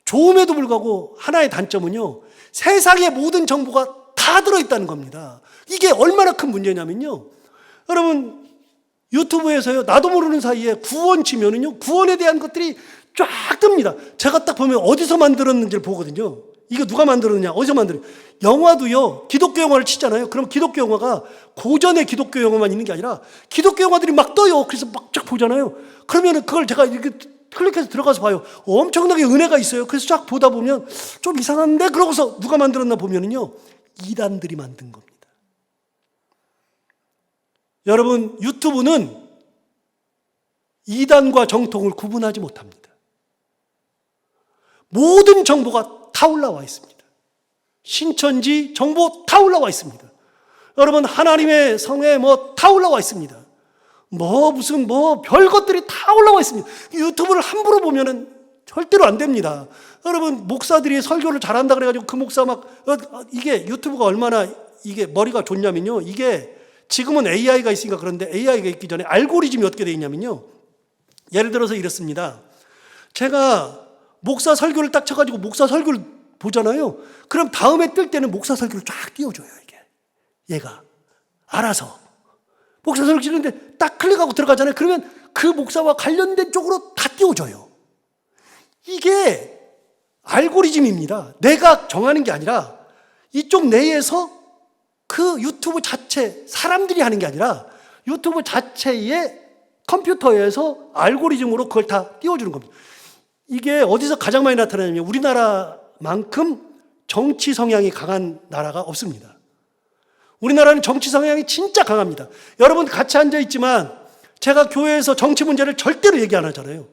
좋음에도 불구하고 하나의 단점은요, 세상의 모든 정보가 다 들어있다는 겁니다. 이게 얼마나 큰 문제냐면요, 여러분, 유튜브에서요, 나도 모르는 사이에 구원 치면은요, 구원에 대한 것들이 쫙 뜹니다. 제가 딱 보면 어디서 만들었는지를 보거든요. 이거 누가 만들었느냐, 어디서 만들었냐. 영화도요, 기독교 영화를 치잖아요. 그럼 기독교 영화가 고전의 기독교 영화만 있는 게 아니라 기독교 영화들이 막 떠요. 그래서 막 쫙 보잖아요. 그러면은 그걸 제가 이렇게 클릭해서 들어가서 봐요. 엄청나게 은혜가 있어요. 그래서 쫙 보다 보면 좀 이상한데? 그러고서 누가 만들었나 보면은요, 이단들이 만든 겁니다. 여러분, 유튜브는 이단과 정통을 구분하지 못합니다. 모든 정보가 다 올라와 있습니다. 신천지 정보 다 올라와 있습니다. 여러분, 하나님의 성에 다 올라와 있습니다. 무슨 별것들이 다 올라와 있습니다. 유튜브를 함부로 보면은 절대로 안 됩니다. 여러분, 목사들이 설교를 잘한다 그래가지고 그 목사 이게 유튜브가 얼마나 이게 머리가 좋냐면요. 이게 지금은 AI가 있으니까 그런데 AI가 있기 전에 알고리즘이 어떻게 되어 있냐면요. 예를 들어서 이렇습니다. 제가 목사 설교를 딱 쳐가지고 목사 설교를 보잖아요. 그럼 다음에 뜰 때는 목사 설교를 쫙 띄워줘요, 이게. 얘가. 알아서. 목사 설교 치는데 딱 클릭하고 들어가잖아요. 그러면 그 목사와 관련된 쪽으로 다 띄워줘요. 이게 알고리즘입니다. 내가 정하는 게 아니라 이쪽 내에서 그 유튜브 자체, 사람들이 하는 게 아니라 유튜브 자체의 컴퓨터에서 알고리즘으로 그걸 다 띄워주는 겁니다. 이게 어디서 가장 많이 나타나냐면 우리나라만큼 정치 성향이 강한 나라가 없습니다. 우리나라는 정치 성향이 진짜 강합니다. 여러분 같이 앉아있지만 제가 교회에서 정치 문제를 절대로 얘기 안 하잖아요.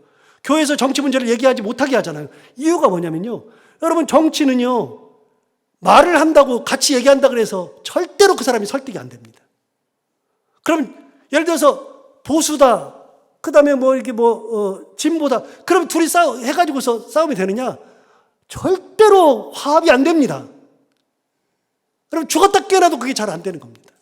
교회에서 정치 문제를 얘기하지 못하게 하잖아요. 이유가 뭐냐면요. 여러분 정치는요. 말을 한다고 같이 얘기한다 그래서 절대로 그 사람이 설득이 안 됩니다. 그럼 예를 들어서 보수다. 그 다음에 진보다. 그럼 둘이 해가지고서 싸움이 되느냐? 절대로 화합이 안 됩니다. 그럼 죽었다 깨어나도 그게 잘 안 되는 겁니다.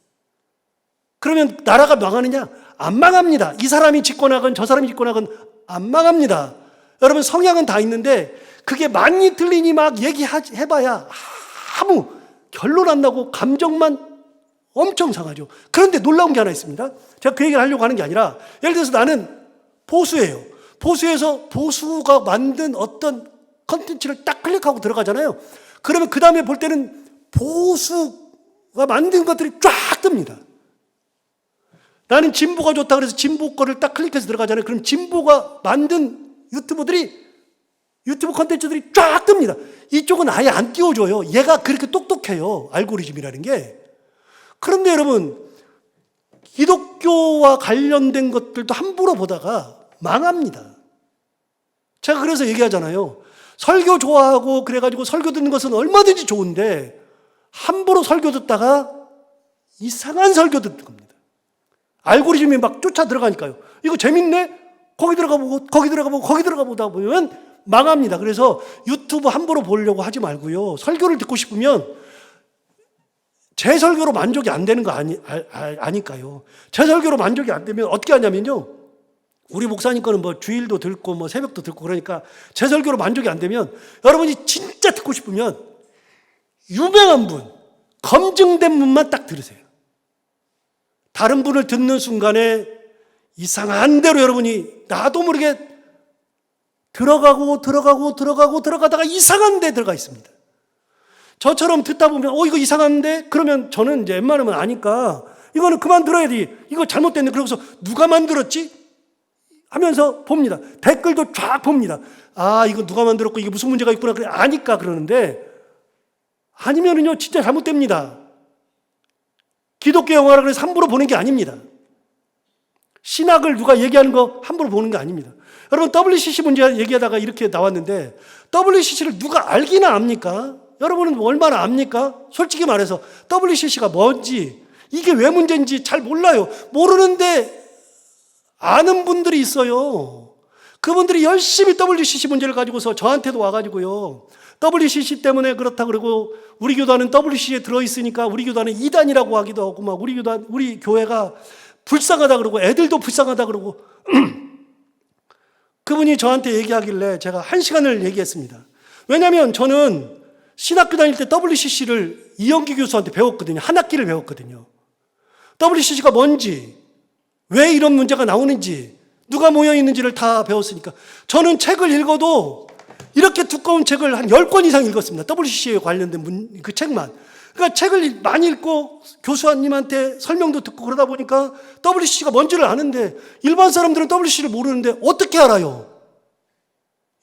그러면 나라가 망하느냐? 안 망합니다. 이 사람이 집권하건 저 사람이 집권하건 안 망합니다. 여러분 성향은 다 있는데 그게 맞니 틀리니 막 얘기해봐야 아무 결론 안 나고 감정만 엄청 상하죠. 그런데 놀라운 게 하나 있습니다. 제가 그 얘기를 하려고 하는 게 아니라 예를 들어서 나는 보수예요. 보수에서 보수가 만든 어떤 컨텐츠를 딱 클릭하고 들어가잖아요. 그러면 그 다음에 볼 때는 보수가 만든 것들이 쫙 뜹니다. 나는 진보가 좋다 그래서 진보 거를 딱 클릭해서 들어가잖아요. 그럼 진보가 만든 유튜브 컨텐츠들이 쫙 뜹니다. 이쪽은 아예 안 띄워줘요. 얘가 그렇게 똑똑해요. 알고리즘이라는 게. 그런데 여러분 기독교와 관련된 것들도 함부로 보다가 망합니다. 제가 그래서 얘기하잖아요. 설교 좋아하고 그래가지고 설교 듣는 것은 얼마든지 좋은데 함부로 설교 듣다가 이상한 설교 듣는 겁니다. 알고리즘이 막 쫓아 들어가니까요. 이거 재밌네? 거기 들어가 보고 거기 들어가 보고 거기 들어가 보다 보면 망합니다. 그래서 유튜브 함부로 보려고 하지 말고요. 설교를 듣고 싶으면 제 설교로 만족이 안 되는 거 아니까요. 제 설교로 만족이 안 되면 어떻게 하냐면요. 우리 목사님 거는 주일도 듣고 새벽도 듣고 그러니까 제 설교로 만족이 안 되면 여러분이 진짜 듣고 싶으면 유명한 분, 검증된 분만 딱 들으세요. 다른 분을 듣는 순간에 이상한 대로 여러분이 나도 모르게 들어가다가 이상한 데 들어가 있습니다. 저처럼 듣다 보면 이거 이상한데? 그러면 저는 이제 웬만하면 아니까 이거는 그만 들어야지. 이거 잘못됐네. 그러고서 누가 만들었지? 하면서 봅니다. 댓글도 쫙 봅니다. 아, 이거 누가 만들었고 이게 무슨 문제가 있구나. 그래 아니까 그러는데 아니면은요 진짜 잘못됩니다. 기독교 영화라 그래서 함부로 보는 게 아닙니다. 신학을 누가 얘기하는 거 함부로 보는 게 아닙니다. 여러분 WCC 문제 얘기하다가 이렇게 나왔는데 WCC를 누가 알기나 압니까? 여러분은 얼마나 압니까? 솔직히 말해서 WCC가 뭔지 이게 왜 문제인지 잘 몰라요. 모르는데 아는 분들이 있어요. 그분들이 열심히 WCC 문제를 가지고서 저한테도 와가지고요. WCC 때문에 그렇다 그러고 우리 교단은 WCC에 들어있으니까 우리 교단은 이단이라고 하기도 하고 막 우리 교회가 불쌍하다 그러고 애들도 불쌍하다 그러고 그분이 저한테 얘기하길래 제가 1시간을 얘기했습니다. 왜냐하면 저는 신학교 다닐 때 WCC를 이영기 교수한테 배웠거든요. 한 학기를 배웠거든요. WCC가 뭔지, 왜 이런 문제가 나오는지, 누가 모여있는지를 다 배웠으니까 저는 책을 읽어도 이렇게 두꺼운 책을 한 10권 이상 읽었습니다. WCC에 관련된 그 책만. 그러니까 책을 많이 읽고 교수님한테 설명도 듣고 그러다 보니까 WCC가 뭔지를 아는데 일반 사람들은 WCC를 모르는데 어떻게 알아요?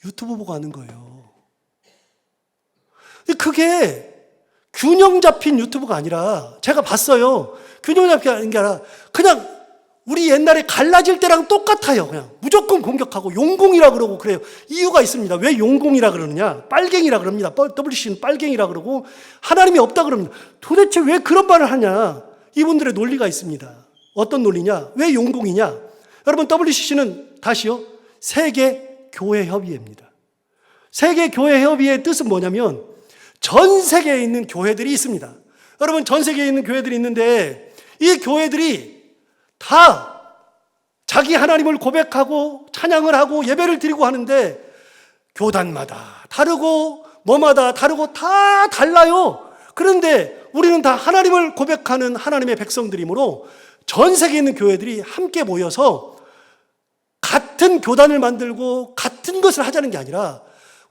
유튜브 보고 아는 거예요. 그게 균형 잡힌 유튜브가 아니라 제가 봤어요. 균형 잡힌 게 아니라 그냥 우리 옛날에 갈라질 때랑 똑같아요. 그냥 무조건 공격하고 용공이라 그러고 그래요. 이유가 있습니다. 왜 용공이라 그러느냐? 빨갱이라 그럽니다. WCC는 빨갱이라 그러고 하나님이 없다 그럽니다. 도대체 왜 그런 말을 하냐? 이분들의 논리가 있습니다. 어떤 논리냐? 왜 용공이냐? 여러분 WCC는 다시요. 세계교회협의회입니다. 세계교회협의회의 뜻은 뭐냐면 전 세계에 있는 교회들이 있습니다. 여러분 전 세계에 있는 교회들이 있는데 이 교회들이 다 자기 하나님을 고백하고 찬양을 하고 예배를 드리고 하는데 교단마다 다르고 뭐마다 다르고 다 달라요. 그런데 우리는 다 하나님을 고백하는 하나님의 백성들이므로 전 세계에 있는 교회들이 함께 모여서 같은 교단을 만들고 같은 것을 하자는 게 아니라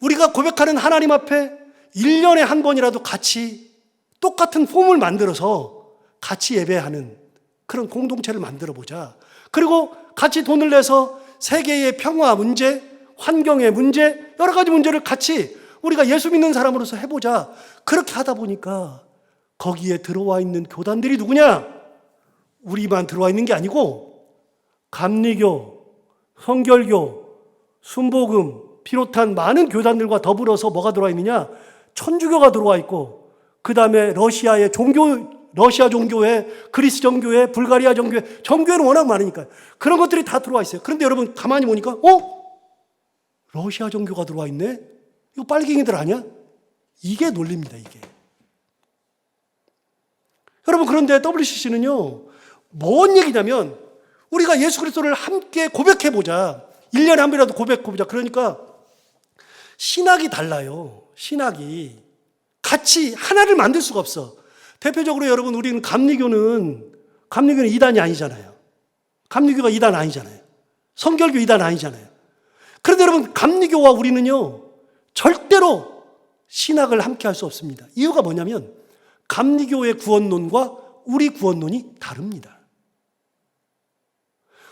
우리가 고백하는 하나님 앞에 1년에 한 번이라도 같이 똑같은 폼을 만들어서 같이 예배하는 그런 공동체를 만들어 보자. 그리고 같이 돈을 내서 세계의 평화 문제, 환경의 문제, 여러 가지 문제를 같이 우리가 예수 믿는 사람으로서 해보자. 그렇게 하다 보니까 거기에 들어와 있는 교단들이 누구냐? 우리만 들어와 있는 게 아니고 감리교, 성결교, 순복음 비롯한 많은 교단들과 더불어서 뭐가 들어와 있느냐? 천주교가 들어와 있고 그 다음에 러시아 종교회, 그리스 정교회, 불가리아 정교회, 정교회는 워낙 많으니까 그런 것들이 다 들어와 있어요. 그런데 여러분 가만히 보니까 러시아 종교가 들어와 있네? 이거 빨갱이들 아니야? 이게 논리입니다, 이게. 여러분 그런데 WCC는요 뭔 얘기냐면 우리가 예수 그리스도를 함께 고백해보자. 1년에 한 번이라도 고백해보자. 그러니까 신학이 달라요. 신학이 같이 하나를 만들 수가 없어. 대표적으로 여러분 우리는 감리교는 이단이 아니잖아요. 감리교가 이단 아니잖아요. 성결교 이단 아니잖아요. 그런데 여러분 감리교와 우리는요 절대로 신학을 함께 할 수 없습니다. 이유가 뭐냐면 감리교의 구원론과 우리 구원론이 다릅니다.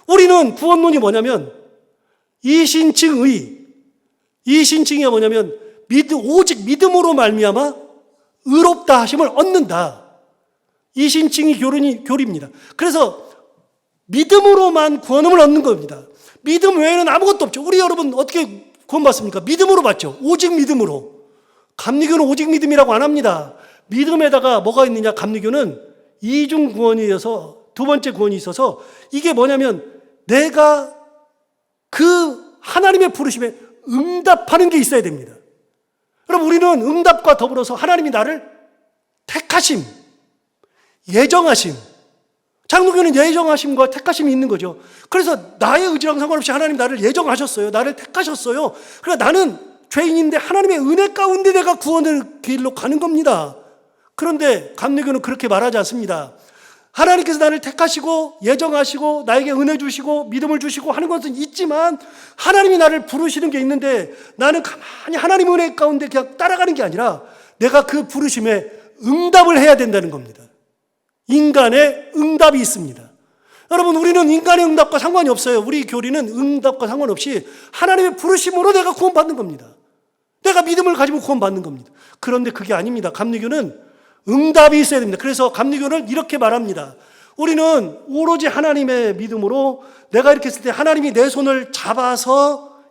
우리는 구원론이 뭐냐면 이신칭의, 이신칭이 뭐냐면 오직 믿음으로 말미암아 의롭다 하심을 얻는다. 이신칭이 교리입니다. 그래서 믿음으로만 구원을 얻는 겁니다. 믿음 외에는 아무것도 없죠. 우리 여러분 어떻게 구원받습니까? 믿음으로 받죠. 오직 믿음으로. 감리교는 오직 믿음이라고 안 합니다. 믿음에다가 뭐가 있느냐? 감리교는 이중 구원이어서 두 번째 구원이 있어서 이게 뭐냐면 내가 그 하나님의 부르심에 응답하는 게 있어야 됩니다. 여러분 우리는 응답과 더불어서 하나님이 나를 택하심, 예정하심, 장로교는 예정하심과 택하심이 있는 거죠. 그래서 나의 의지랑 상관없이 하나님 나를 예정하셨어요. 나를 택하셨어요. 그러니까 나는 죄인인데 하나님의 은혜 가운데 내가 구원의 길로 가는 겁니다. 그런데 감리교는 그렇게 말하지 않습니다. 하나님께서 나를 택하시고 예정하시고 나에게 은혜 주시고 믿음을 주시고 하는 것은 있지만 하나님이 나를 부르시는 게 있는데 나는 가만히 하나님의 은혜 가운데 그냥 따라가는 게 아니라 내가 그 부르심에 응답을 해야 된다는 겁니다. 인간의 응답이 있습니다. 여러분 우리는 인간의 응답과 상관이 없어요. 우리 교리는 응답과 상관없이 하나님의 부르심으로 내가 구원받는 겁니다. 내가 믿음을 가지고 구원받는 겁니다. 그런데 그게 아닙니다. 감리교는 응답이 있어야 됩니다. 그래서 감리교는 이렇게 말합니다. 우리는 오로지 하나님의 믿음으로 내가 이렇게 했을 때 하나님이 내 손을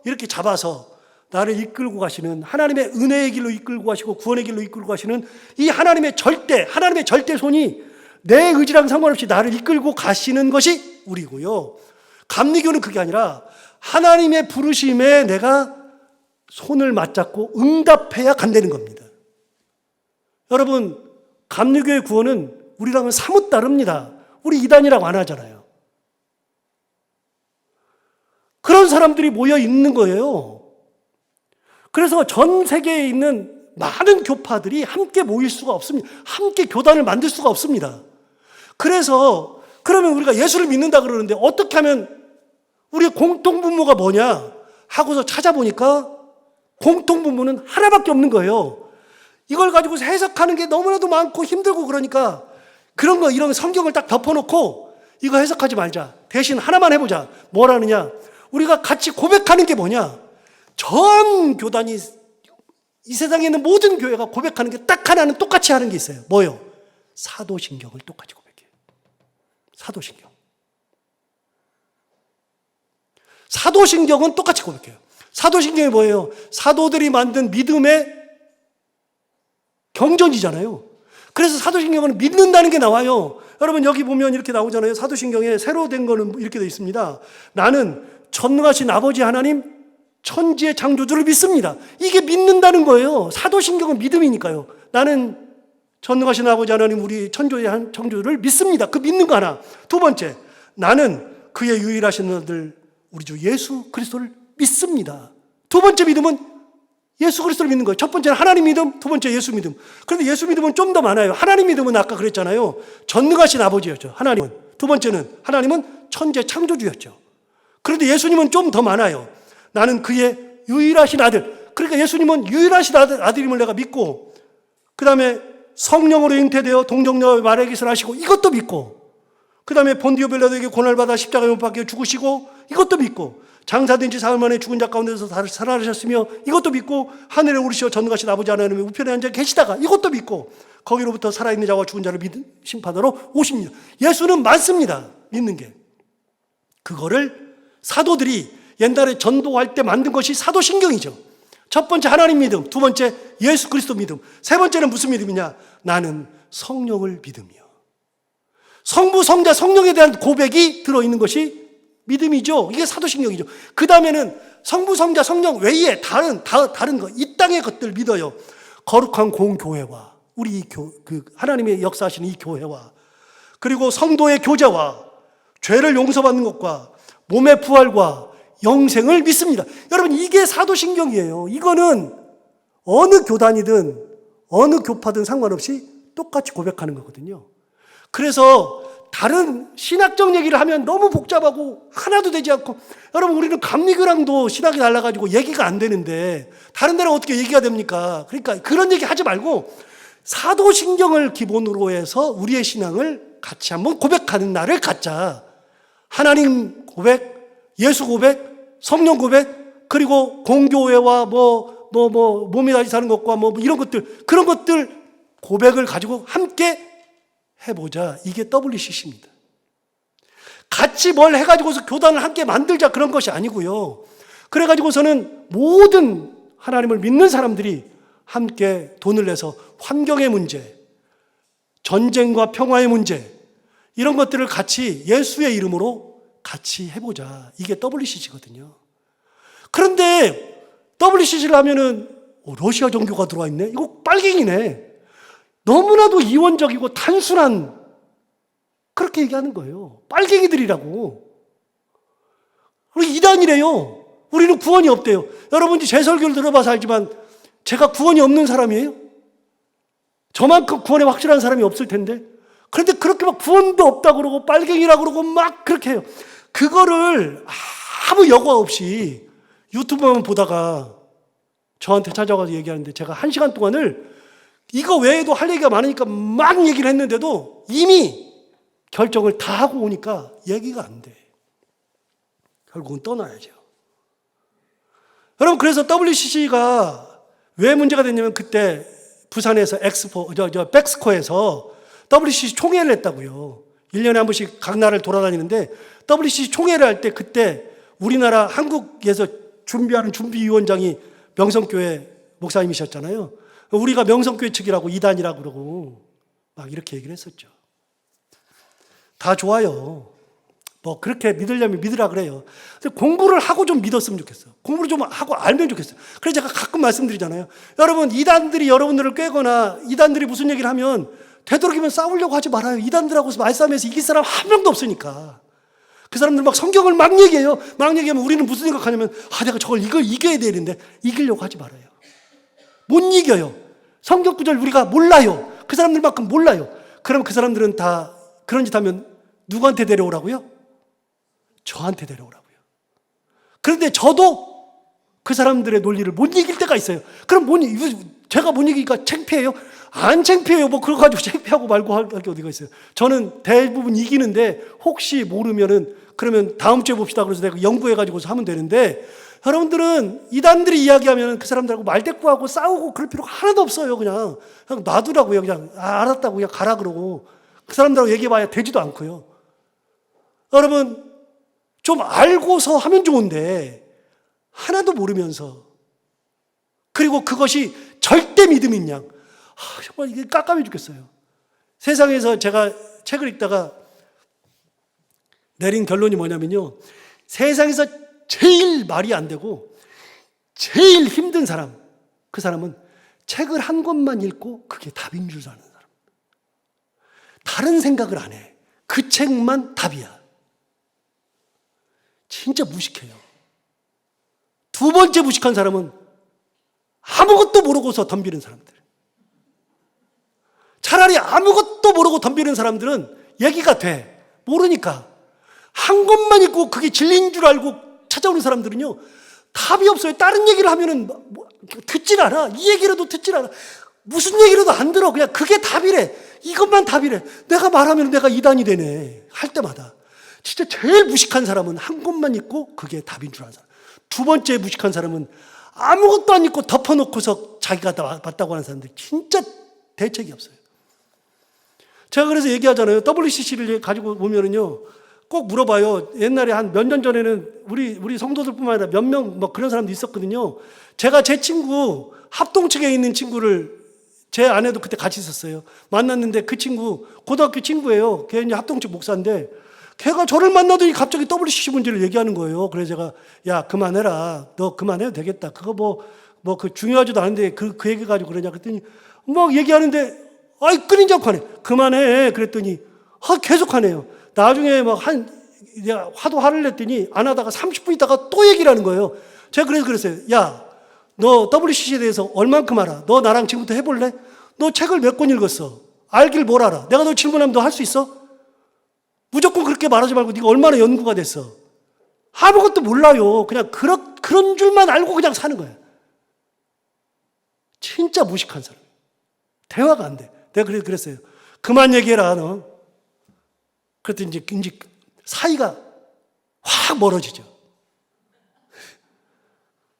이렇게 잡아서 나를 이끌고 가시는 하나님의 은혜의 길로 이끌고 가시고 구원의 길로 이끌고 가시는 이 하나님의 절대 손이 내 의지랑 상관없이 나를 이끌고 가시는 것이 우리고요. 감리교는 그게 아니라 하나님의 부르심에 내가 손을 맞잡고 응답해야 간다는 겁니다. 여러분 감리교의 구원은 우리랑은 사뭇 다릅니다. 우리 이단이라고 안 하잖아요. 그런 사람들이 모여 있는 거예요. 그래서 전 세계에 있는 많은 교파들이 함께 모일 수가 없습니다. 함께 교단을 만들 수가 없습니다. 그래서 그러면 우리가 예수를 믿는다 그러는데 어떻게 하면 우리의 공통분모가 뭐냐 하고서 찾아보니까 공통분모는 하나밖에 없는 거예요. 이걸 가지고 해석하는 게 너무나도 많고 힘들고 그러니까 이런 성경을 딱 덮어놓고 이거 해석하지 말자. 대신 하나만 해보자. 뭐라느냐? 우리가 같이 고백하는 게 뭐냐? 전 교단이 이 세상에 있는 모든 교회가 고백하는 게 딱 하나는 똑같이 하는 게 있어요. 뭐요? 사도신경을 똑같이 고백해요. 사도신경은 똑같이 고백해요. 사도신경이 뭐예요? 사도들이 만든 믿음의 경전이잖아요. 그래서 사도신경은 믿는다는 게 나와요. 여러분 여기 보면 이렇게 나오잖아요. 사도신경에 새로 된 거는 이렇게 되어 있습니다. 나는 전능하신 아버지 하나님 천지의 창조주를 믿습니다. 이게 믿는다는 거예요. 사도신경은 믿음이니까요. 나는 전능하신 아버지 하나님 우리 천조의 한 창조주를 믿습니다. 그 믿는 거 하나. 두 번째, 나는 그의 유일하신 아들 우리 주 예수 그리스도를 믿습니다. 두 번째 믿음은 예수 그리스도를 믿는 거예요. 첫 번째는 하나님 믿음, 두 번째 예수 믿음. 그런데 예수 믿음은 좀 더 많아요. 하나님 믿음은 아까 그랬잖아요. 전능하신 아버지였죠. 하나님은. 두 번째는 하나님은 천재 창조주였죠. 그런데 예수님은 좀 더 많아요. 나는 그의 유일하신 아들. 그러니까 예수님은 유일하신 아들임을 내가 믿고, 그 다음에 성령으로 잉태되어 동정녀의 말의 기를 하시고, 이것도 믿고, 그 다음에 본디오 빌라도에게 고난을 받아 십자가에 못 박혀 죽으시고, 이것도 믿고, 장사된 지 사흘 만에 죽은 자 가운데서 살아나셨으며, 이것도 믿고, 하늘에 오르시어 전능하신 아버지 하나님의 우편에 앉아 계시다가, 이것도 믿고, 거기로부터 살아있는 자와 죽은 자를 심판하러 오십니다. 예수는 많습니다. 믿는 게. 그거를 사도들이 옛날에 전도할 때 만든 것이 사도신경이죠. 첫 번째 하나님 믿음, 두 번째 예수 그리스도 믿음, 세 번째는 무슨 믿음이냐? 나는 성령을 믿으며. 성부, 성자, 성령에 대한 고백이 들어있는 것이 믿음이죠. 이게 사도신경이죠. 그 다음에는 성부, 성자, 성령 외에 다른 것, 이 땅의 것들 믿어요. 거룩한 공교회와 우리 하나님의 역사하시는 이 교회와, 그리고 성도의 교제와 죄를 용서받는 것과 몸의 부활과 영생을 믿습니다. 여러분, 이게 사도신경이에요. 이거는 어느 교단이든 어느 교파든 상관없이 똑같이 고백하는 거거든요. 그래서 다른 신학적 얘기를 하면 너무 복잡하고 하나도 되지 않고, 여러분 우리는 감리교랑도 신학이 달라가지고 얘기가 안 되는데 다른 데랑 어떻게 얘기가 됩니까? 그러니까 그런 얘기 하지 말고 사도신경을 기본으로 해서 우리의 신앙을 같이 한번 고백하는 날을 갖자. 하나님 고백, 예수 고백, 성령 고백, 그리고 공교회와 몸이 다시 사는 것과 이런 것들, 그런 것들 고백을 가지고 함께 해보자. 이게 WCC입니다. 같이 뭘 해가지고서 교단을 함께 만들자, 그런 것이 아니고요. 그래가지고서는 모든 하나님을 믿는 사람들이 함께 돈을 내서 환경의 문제, 전쟁과 평화의 문제, 이런 것들을 같이 예수의 이름으로 같이 해보자. 이게 WCC거든요. 그런데 WCC를 하면은 러시아 종교가 들어와 있네? 이거 빨갱이네. 너무나도 이원적이고 단순한, 그렇게 얘기하는 거예요. 빨갱이들이라고. 우리 이단이래요. 우리는 구원이 없대요. 여러분이 제 설교를 들어봐서 알지만 제가 구원이 없는 사람이에요? 저만큼 구원에 확실한 사람이 없을 텐데. 그런데 그렇게 막 구원도 없다 그러고 빨갱이라고 그러고 막 그렇게 해요. 그거를 아무 여과 없이 유튜브만 보다가 저한테 찾아가서 얘기하는데, 제가 1시간 동안을 이거 외에도 할 얘기가 많으니까 막 얘기를 했는데도 이미 결정을 다 하고 오니까 얘기가 안 돼. 결국은 떠나야죠. 여러분, 그래서 WCC가 왜 문제가 됐냐면, 그때 부산에서 백스코에서 WCC 총회를 했다고요. 1년에 한 번씩 각 나라를 돌아다니는데 WCC 총회를 할 때, 그때 우리나라 한국에서 준비하는 준비위원장이 명성교회 목사님이셨잖아요. 우리가 명성교회 측이라고 이단이라고 그러고 막 이렇게 얘기를 했었죠. 다 좋아요. 그렇게 믿으려면 믿으라 그래요. 공부를 하고 좀 믿었으면 좋겠어요. 공부를 좀 하고 알면 좋겠어요. 그래서 제가 가끔 말씀드리잖아요. 여러분, 이단들이 여러분들을 꿰거나 이단들이 무슨 얘기를 하면 되도록이면 싸우려고 하지 말아요. 이단들하고 말싸움에서 이길 사람 한 명도 없으니까. 그 사람들 막 성경을 막 얘기해요. 막 얘기하면 우리는 무슨 생각하냐면, 내가 이걸 이겨야 되는데 이기려고 하지 말아요. 못 이겨요. 성경 구절 우리가 몰라요. 그 사람들만큼 몰라요. 그럼 그 사람들은 다 그런 짓 하면 누구한테 데려오라고요? 저한테 데려오라고요. 그런데 저도 그 사람들의 논리를 못 이길 때가 있어요. 그럼 제가 못 이기니까 창피해요? 안 창피해요. 그거 가지고 창피하고 말고 할 게 어디가 있어요. 저는 대부분 이기는데, 혹시 모르면은 그러면 다음 주에 봅시다. 그래서 내가 연구해가지고서 하면 되는데, 여러분들은 이단들이 이야기하면 그 사람들하고 말대꾸하고 싸우고 그럴 필요가 하나도 없어요. 그냥 놔두라고요. 그냥 알았다고 그냥 가라 그러고 그 사람들하고 얘기해봐야 되지도 않고요. 여러분, 좀 알고서 하면 좋은데 하나도 모르면서, 그리고 그것이 절대 믿음인 양, 정말 이게 깜깜해 죽겠어요. 세상에서 제가 책을 읽다가 내린 결론이 뭐냐면요, 세상에서 제일 말이 안 되고 제일 힘든 사람, 그 사람은 책을 한 권만 읽고 그게 답인 줄 아는 사람. 다른 생각을 안 해. 그 책만 답이야. 진짜 무식해요. 두 번째 무식한 사람은 아무것도 모르고서 덤비는 사람들. 차라리 아무것도 모르고 덤비는 사람들은 얘기가 돼. 모르니까. 한 것만 있고 그게 진리인 줄 알고 찾아오는 사람들은요, 답이 없어요. 다른 얘기를 하면은 듣질 않아. 이 얘기라도 듣질 않아. 무슨 얘기라도 안 들어. 그냥 그게 답이래. 이것만 답이래. 내가 말하면 내가 이단이 되네. 할 때마다. 진짜 제일 무식한 사람은 한 것만 있고 그게 답인 줄 아는 사람. 두 번째 무식한 사람은 아무것도 안 있고 덮어놓고서 자기가 다 맞다고 하는 사람들. 진짜 대책이 없어요. 제가 그래서 얘기하잖아요. WCC를 가지고 보면은요, 꼭 물어봐요. 옛날에 한 몇 년 전에는 우리 성도들뿐만 아니라 몇 명 뭐 그런 사람도 있었거든요. 제가 제 친구, 합동 측에 있는 친구를, 제 아내도 그때 같이 있었어요. 만났는데 그 친구, 고등학교 친구예요. 걔 이제 합동 측 목사인데, 걔가 저를 만나더니 갑자기 WCC 문제를 얘기하는 거예요. 그래서 제가, 야, 그만해라. 너 그만해도 되겠다. 그거 그 중요하지도 않은데 그 얘기 가지고 그러냐. 그랬더니 막 얘기하는데, 아이, 끊이지 않고 하네. 그만해. 그랬더니, 계속 하네요. 나중에 내가 화도 화를 냈더니 안 하다가 30분 있다가 또 얘기를 하는 거예요. 제가 그래서 그랬어요. 야, 너 WCC에 대해서 얼만큼 알아? 너 나랑 지금부터 해볼래? 너 책을 몇 권 읽었어? 알길 뭘 알아? 내가 너 질문하면 너 할 수 있어? 무조건 그렇게 말하지 말고 네가 얼마나 연구가 됐어? 아무것도 몰라요. 그냥 그런 줄만 알고 그냥 사는 거야. 진짜 무식한 사람. 대화가 안 돼. 내가 그랬어요. 그만 얘기해라, 너. 그랬더니 이제 사이가 확 멀어지죠.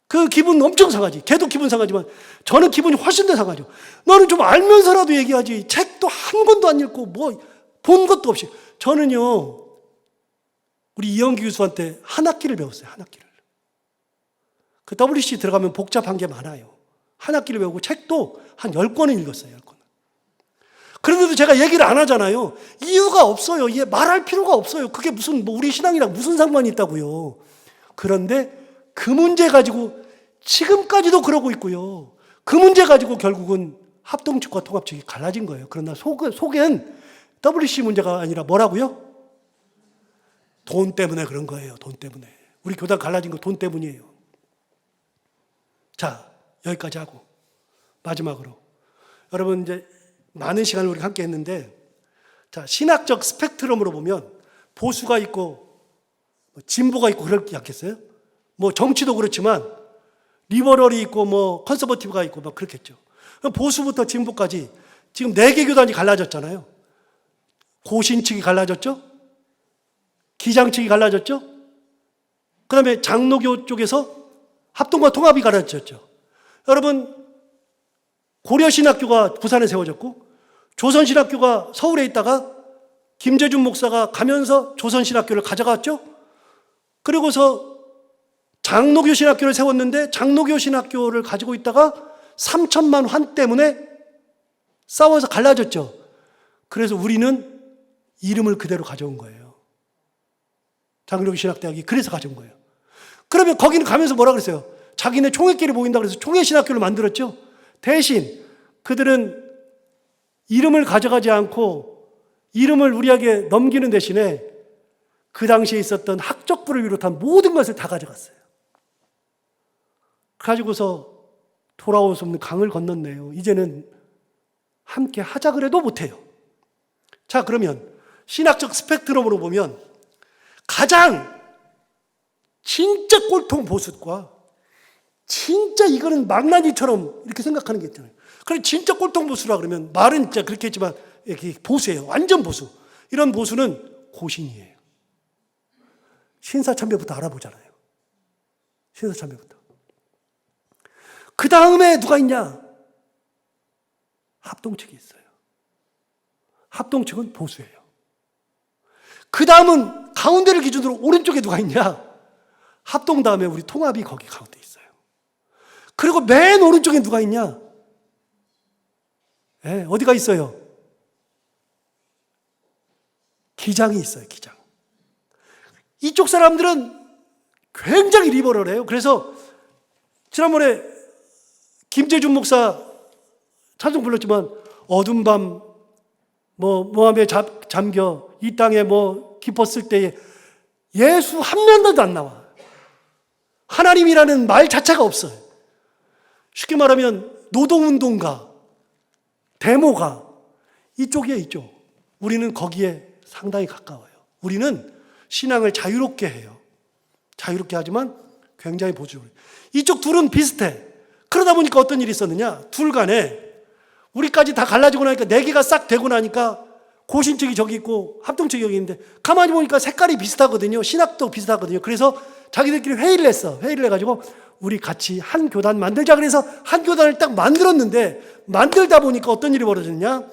그 기분 엄청 상하지. 걔도 기분 상하지만 저는 기분이 훨씬 더 상하죠. 너는 좀 알면서라도 얘기하지. 책도 한 권도 안 읽고 뭐 본 것도 없이. 저는요, 우리 이영기 교수한테 한 학기를 배웠어요. 한 학기를. 그 WC 들어가면 복잡한 게 많아요. 한 학기를 배우고 책도 한 10권을 읽었어요. 10권. 그런데도 제가 얘기를 안 하잖아요. 이유가 없어요. 이게 말할 필요가 없어요. 그게 무슨 우리 신앙이랑 무슨 상관이 있다고요. 그런데 그 문제 가지고 지금까지도 그러고 있고요. 그 문제 가지고 결국은 합동 측과 통합 측이 갈라진 거예요. 그러나 속엔 WC 문제가 아니라 뭐라고요? 돈 때문에 그런 거예요. 돈 때문에. 우리 교단 갈라진 거 돈 때문이에요. 자, 여기까지 하고 마지막으로 여러분, 이제 많은 시간을 우리 함께 했는데, 자, 신학적 스펙트럼으로 보면 보수가 있고 진보가 있고 그렇지 않겠어요? 뭐 정치도 그렇지만 리버럴이 있고 뭐 컨서버티브가 있고 막 그렇겠죠. 보수부터 진보까지 지금 4개 교단이 갈라졌잖아요. 고신 측이 갈라졌죠? 기장 측이 갈라졌죠? 그 다음에 장로교 쪽에서 합동과 통합이 갈라졌죠. 여러분, 고려신학교가 부산에 세워졌고 조선신학교가 서울에 있다가 김재준 목사가 가면서 조선신학교를 가져갔죠. 그리고서 장로교 신학교를 세웠는데 장로교 신학교를 가지고 있다가 3천만 환 때문에 싸워서 갈라졌죠. 그래서 우리는 이름을 그대로 가져온 거예요. 장로교 신학대학이 그래서 가져온 거예요. 그러면 거기는 가면서 뭐라 그랬어요? 자기네 총회끼리 모인다고 해서 총회신학교를 만들었죠. 대신 그들은 이름을 가져가지 않고 이름을 우리에게 넘기는 대신에 그 당시에 있었던 학적부를 비롯한 모든 것을 다 가져갔어요. 가지고서 돌아올 수 없는 강을 건넜네요. 이제는 함께 하자 그래도 못해요. 자, 그러면 신학적 스펙트럼으로 보면 가장 진짜 꼴통 보수과 진짜 이거는 망나니처럼 이렇게 생각하는 게 있잖아요. 그래, 진짜 꼴통 보수라 그러면 말은 진짜 그렇게 했지만 이렇게 보수예요. 완전 보수. 이런 보수는 고신이에요. 신사참배부터 알아보잖아요. 신사참배부터. 그 다음에 누가 있냐? 합동측이 있어요. 합동측은 보수예요. 그 다음은 가운데를 기준으로 오른쪽에 누가 있냐? 합동 다음에 우리 통합이 거기 가운데 있어요. 그리고 맨 오른쪽에 누가 있냐? 네, 어디가 있어요? 기장이 있어요, 기장. 이쪽 사람들은 굉장히 리버럴해요. 그래서 지난번에 김재준 목사 찬송 불렀지만 어둠 밤 모함에 잠겨 이 땅에 깊었을 때에 예수 한 명도 안 나와. 하나님이라는 말 자체가 없어요. 쉽게 말하면 노동운동가, 데모가 이쪽이에요, 이쪽. 우리는 거기에 상당히 가까워요. 우리는 신앙을 자유롭게 해요. 자유롭게 하지만 굉장히 보수적으로. 이쪽 둘은 비슷해. 그러다 보니까 어떤 일이 있었느냐? 둘 간에 우리까지 다 갈라지고 나니까 네 개가 싹 되고 나니까 고신측이 저기 있고 합동측이 여기 있는데 가만히 보니까 색깔이 비슷하거든요. 신학도 비슷하거든요. 그래서 자기들끼리 회의를 했어. 회의를 해가지고 우리 같이 한 교단 만들자. 그래서 한 교단을 딱 만들었는데 만들다 보니까 어떤 일이 벌어졌냐?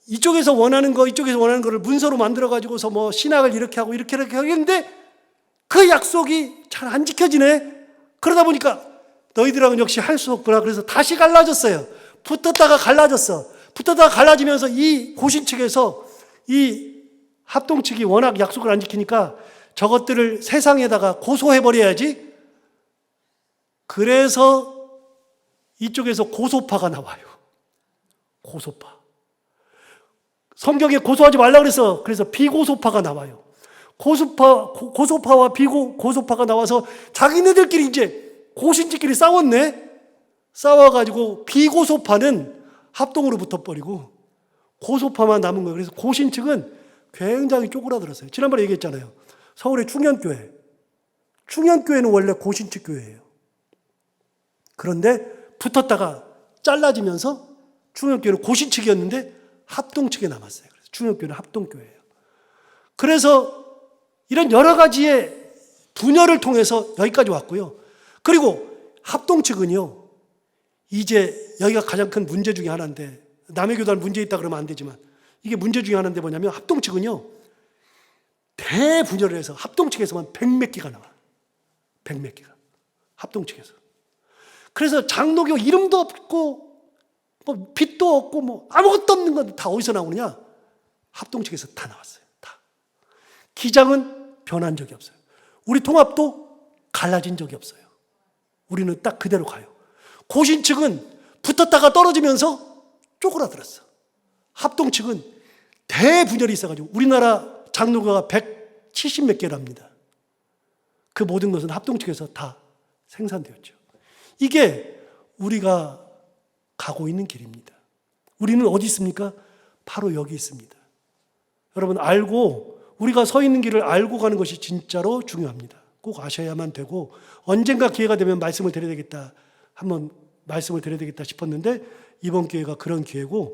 이쪽에서 원하는 거, 이쪽에서 원하는 거를 문서로 만들어가지고서 신학을 이렇게 하고 이렇게 하겠는데 그 약속이 잘 안 지켜지네. 그러다 보니까 너희들하고는 역시 할 수 없구나. 그래서 다시 갈라졌어요. 붙었다가 갈라졌어. 붙었다가 갈라지면서 이 고신 측에서 이 합동 측이 워낙 약속을 안 지키니까 저것들을 세상에다가 고소해버려야지. 그래서 이쪽에서 고소파가 나와요. 고소파. 성경에 고소하지 말라 그래서 비고소파가 나와요. 고소파와 비고소파가 나와서 자기네들끼리 이제 고신지끼리 싸웠네. 싸워가지고 비고소파는 합동으로 붙어버리고 고소파만 남은 거예요. 그래서 고신 측은 굉장히 쪼그라들었어요. 지난번에 얘기했잖아요. 서울의 충현교회는 원래 고신측 교회예요. 그런데 붙었다가 잘라지면서 충현교회는 고신측이었는데 합동측에 남았어요. 그래서 충현교회는 합동교회예요. 그래서 이런 여러 가지의 분열을 통해서 여기까지 왔고요. 그리고 합동측은요, 이제 여기가 가장 큰 문제 중에 하나인데, 남의 교단 문제 있다 그러면 안 되지만, 이게 문제 중에 하나인데 뭐냐면, 합동측은요, 대분열을 해서 합동측에서만 100몇 개가 나와. 100몇 개가. 합동측에서. 그래서 장로교 이름도 없고, 빚도 없고, 아무것도 없는 건 다 어디서 나오느냐? 합동측에서 다 나왔어요. 다. 기장은 변한 적이 없어요. 우리 통합도 갈라진 적이 없어요. 우리는 딱 그대로 가요. 고신 측은 붙었다가 떨어지면서 쪼그라들었어. 합동 측은 대분열이 있어가지고 우리나라 장로교가 170 몇 개랍니다. 그 모든 것은 합동 측에서 다 생산되었죠. 이게 우리가 가고 있는 길입니다. 우리는 어디 있습니까? 바로 여기 있습니다. 여러분, 우리가 서 있는 길을 알고 가는 것이 진짜로 중요합니다. 꼭 아셔야만 되고, 언젠가 기회가 되면 말씀을 드려야 되겠다. 한번 말씀을 드려야 되겠다 싶었는데 이번 기회가 그런 기회고,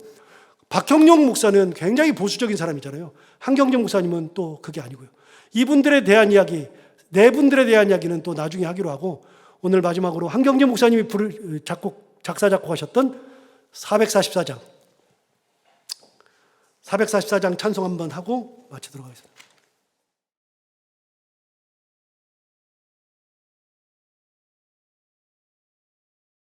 박형룡 목사는 굉장히 보수적인 사람이잖아요. 한경정 목사님은 또 그게 아니고요. 이분들에 대한 이야기, 네 분들에 대한 이야기는 또 나중에 하기로 하고, 오늘 마지막으로 한경정 목사님이 작사 작곡하셨던 444장 찬송 한번 하고 마치도록 하겠습니다.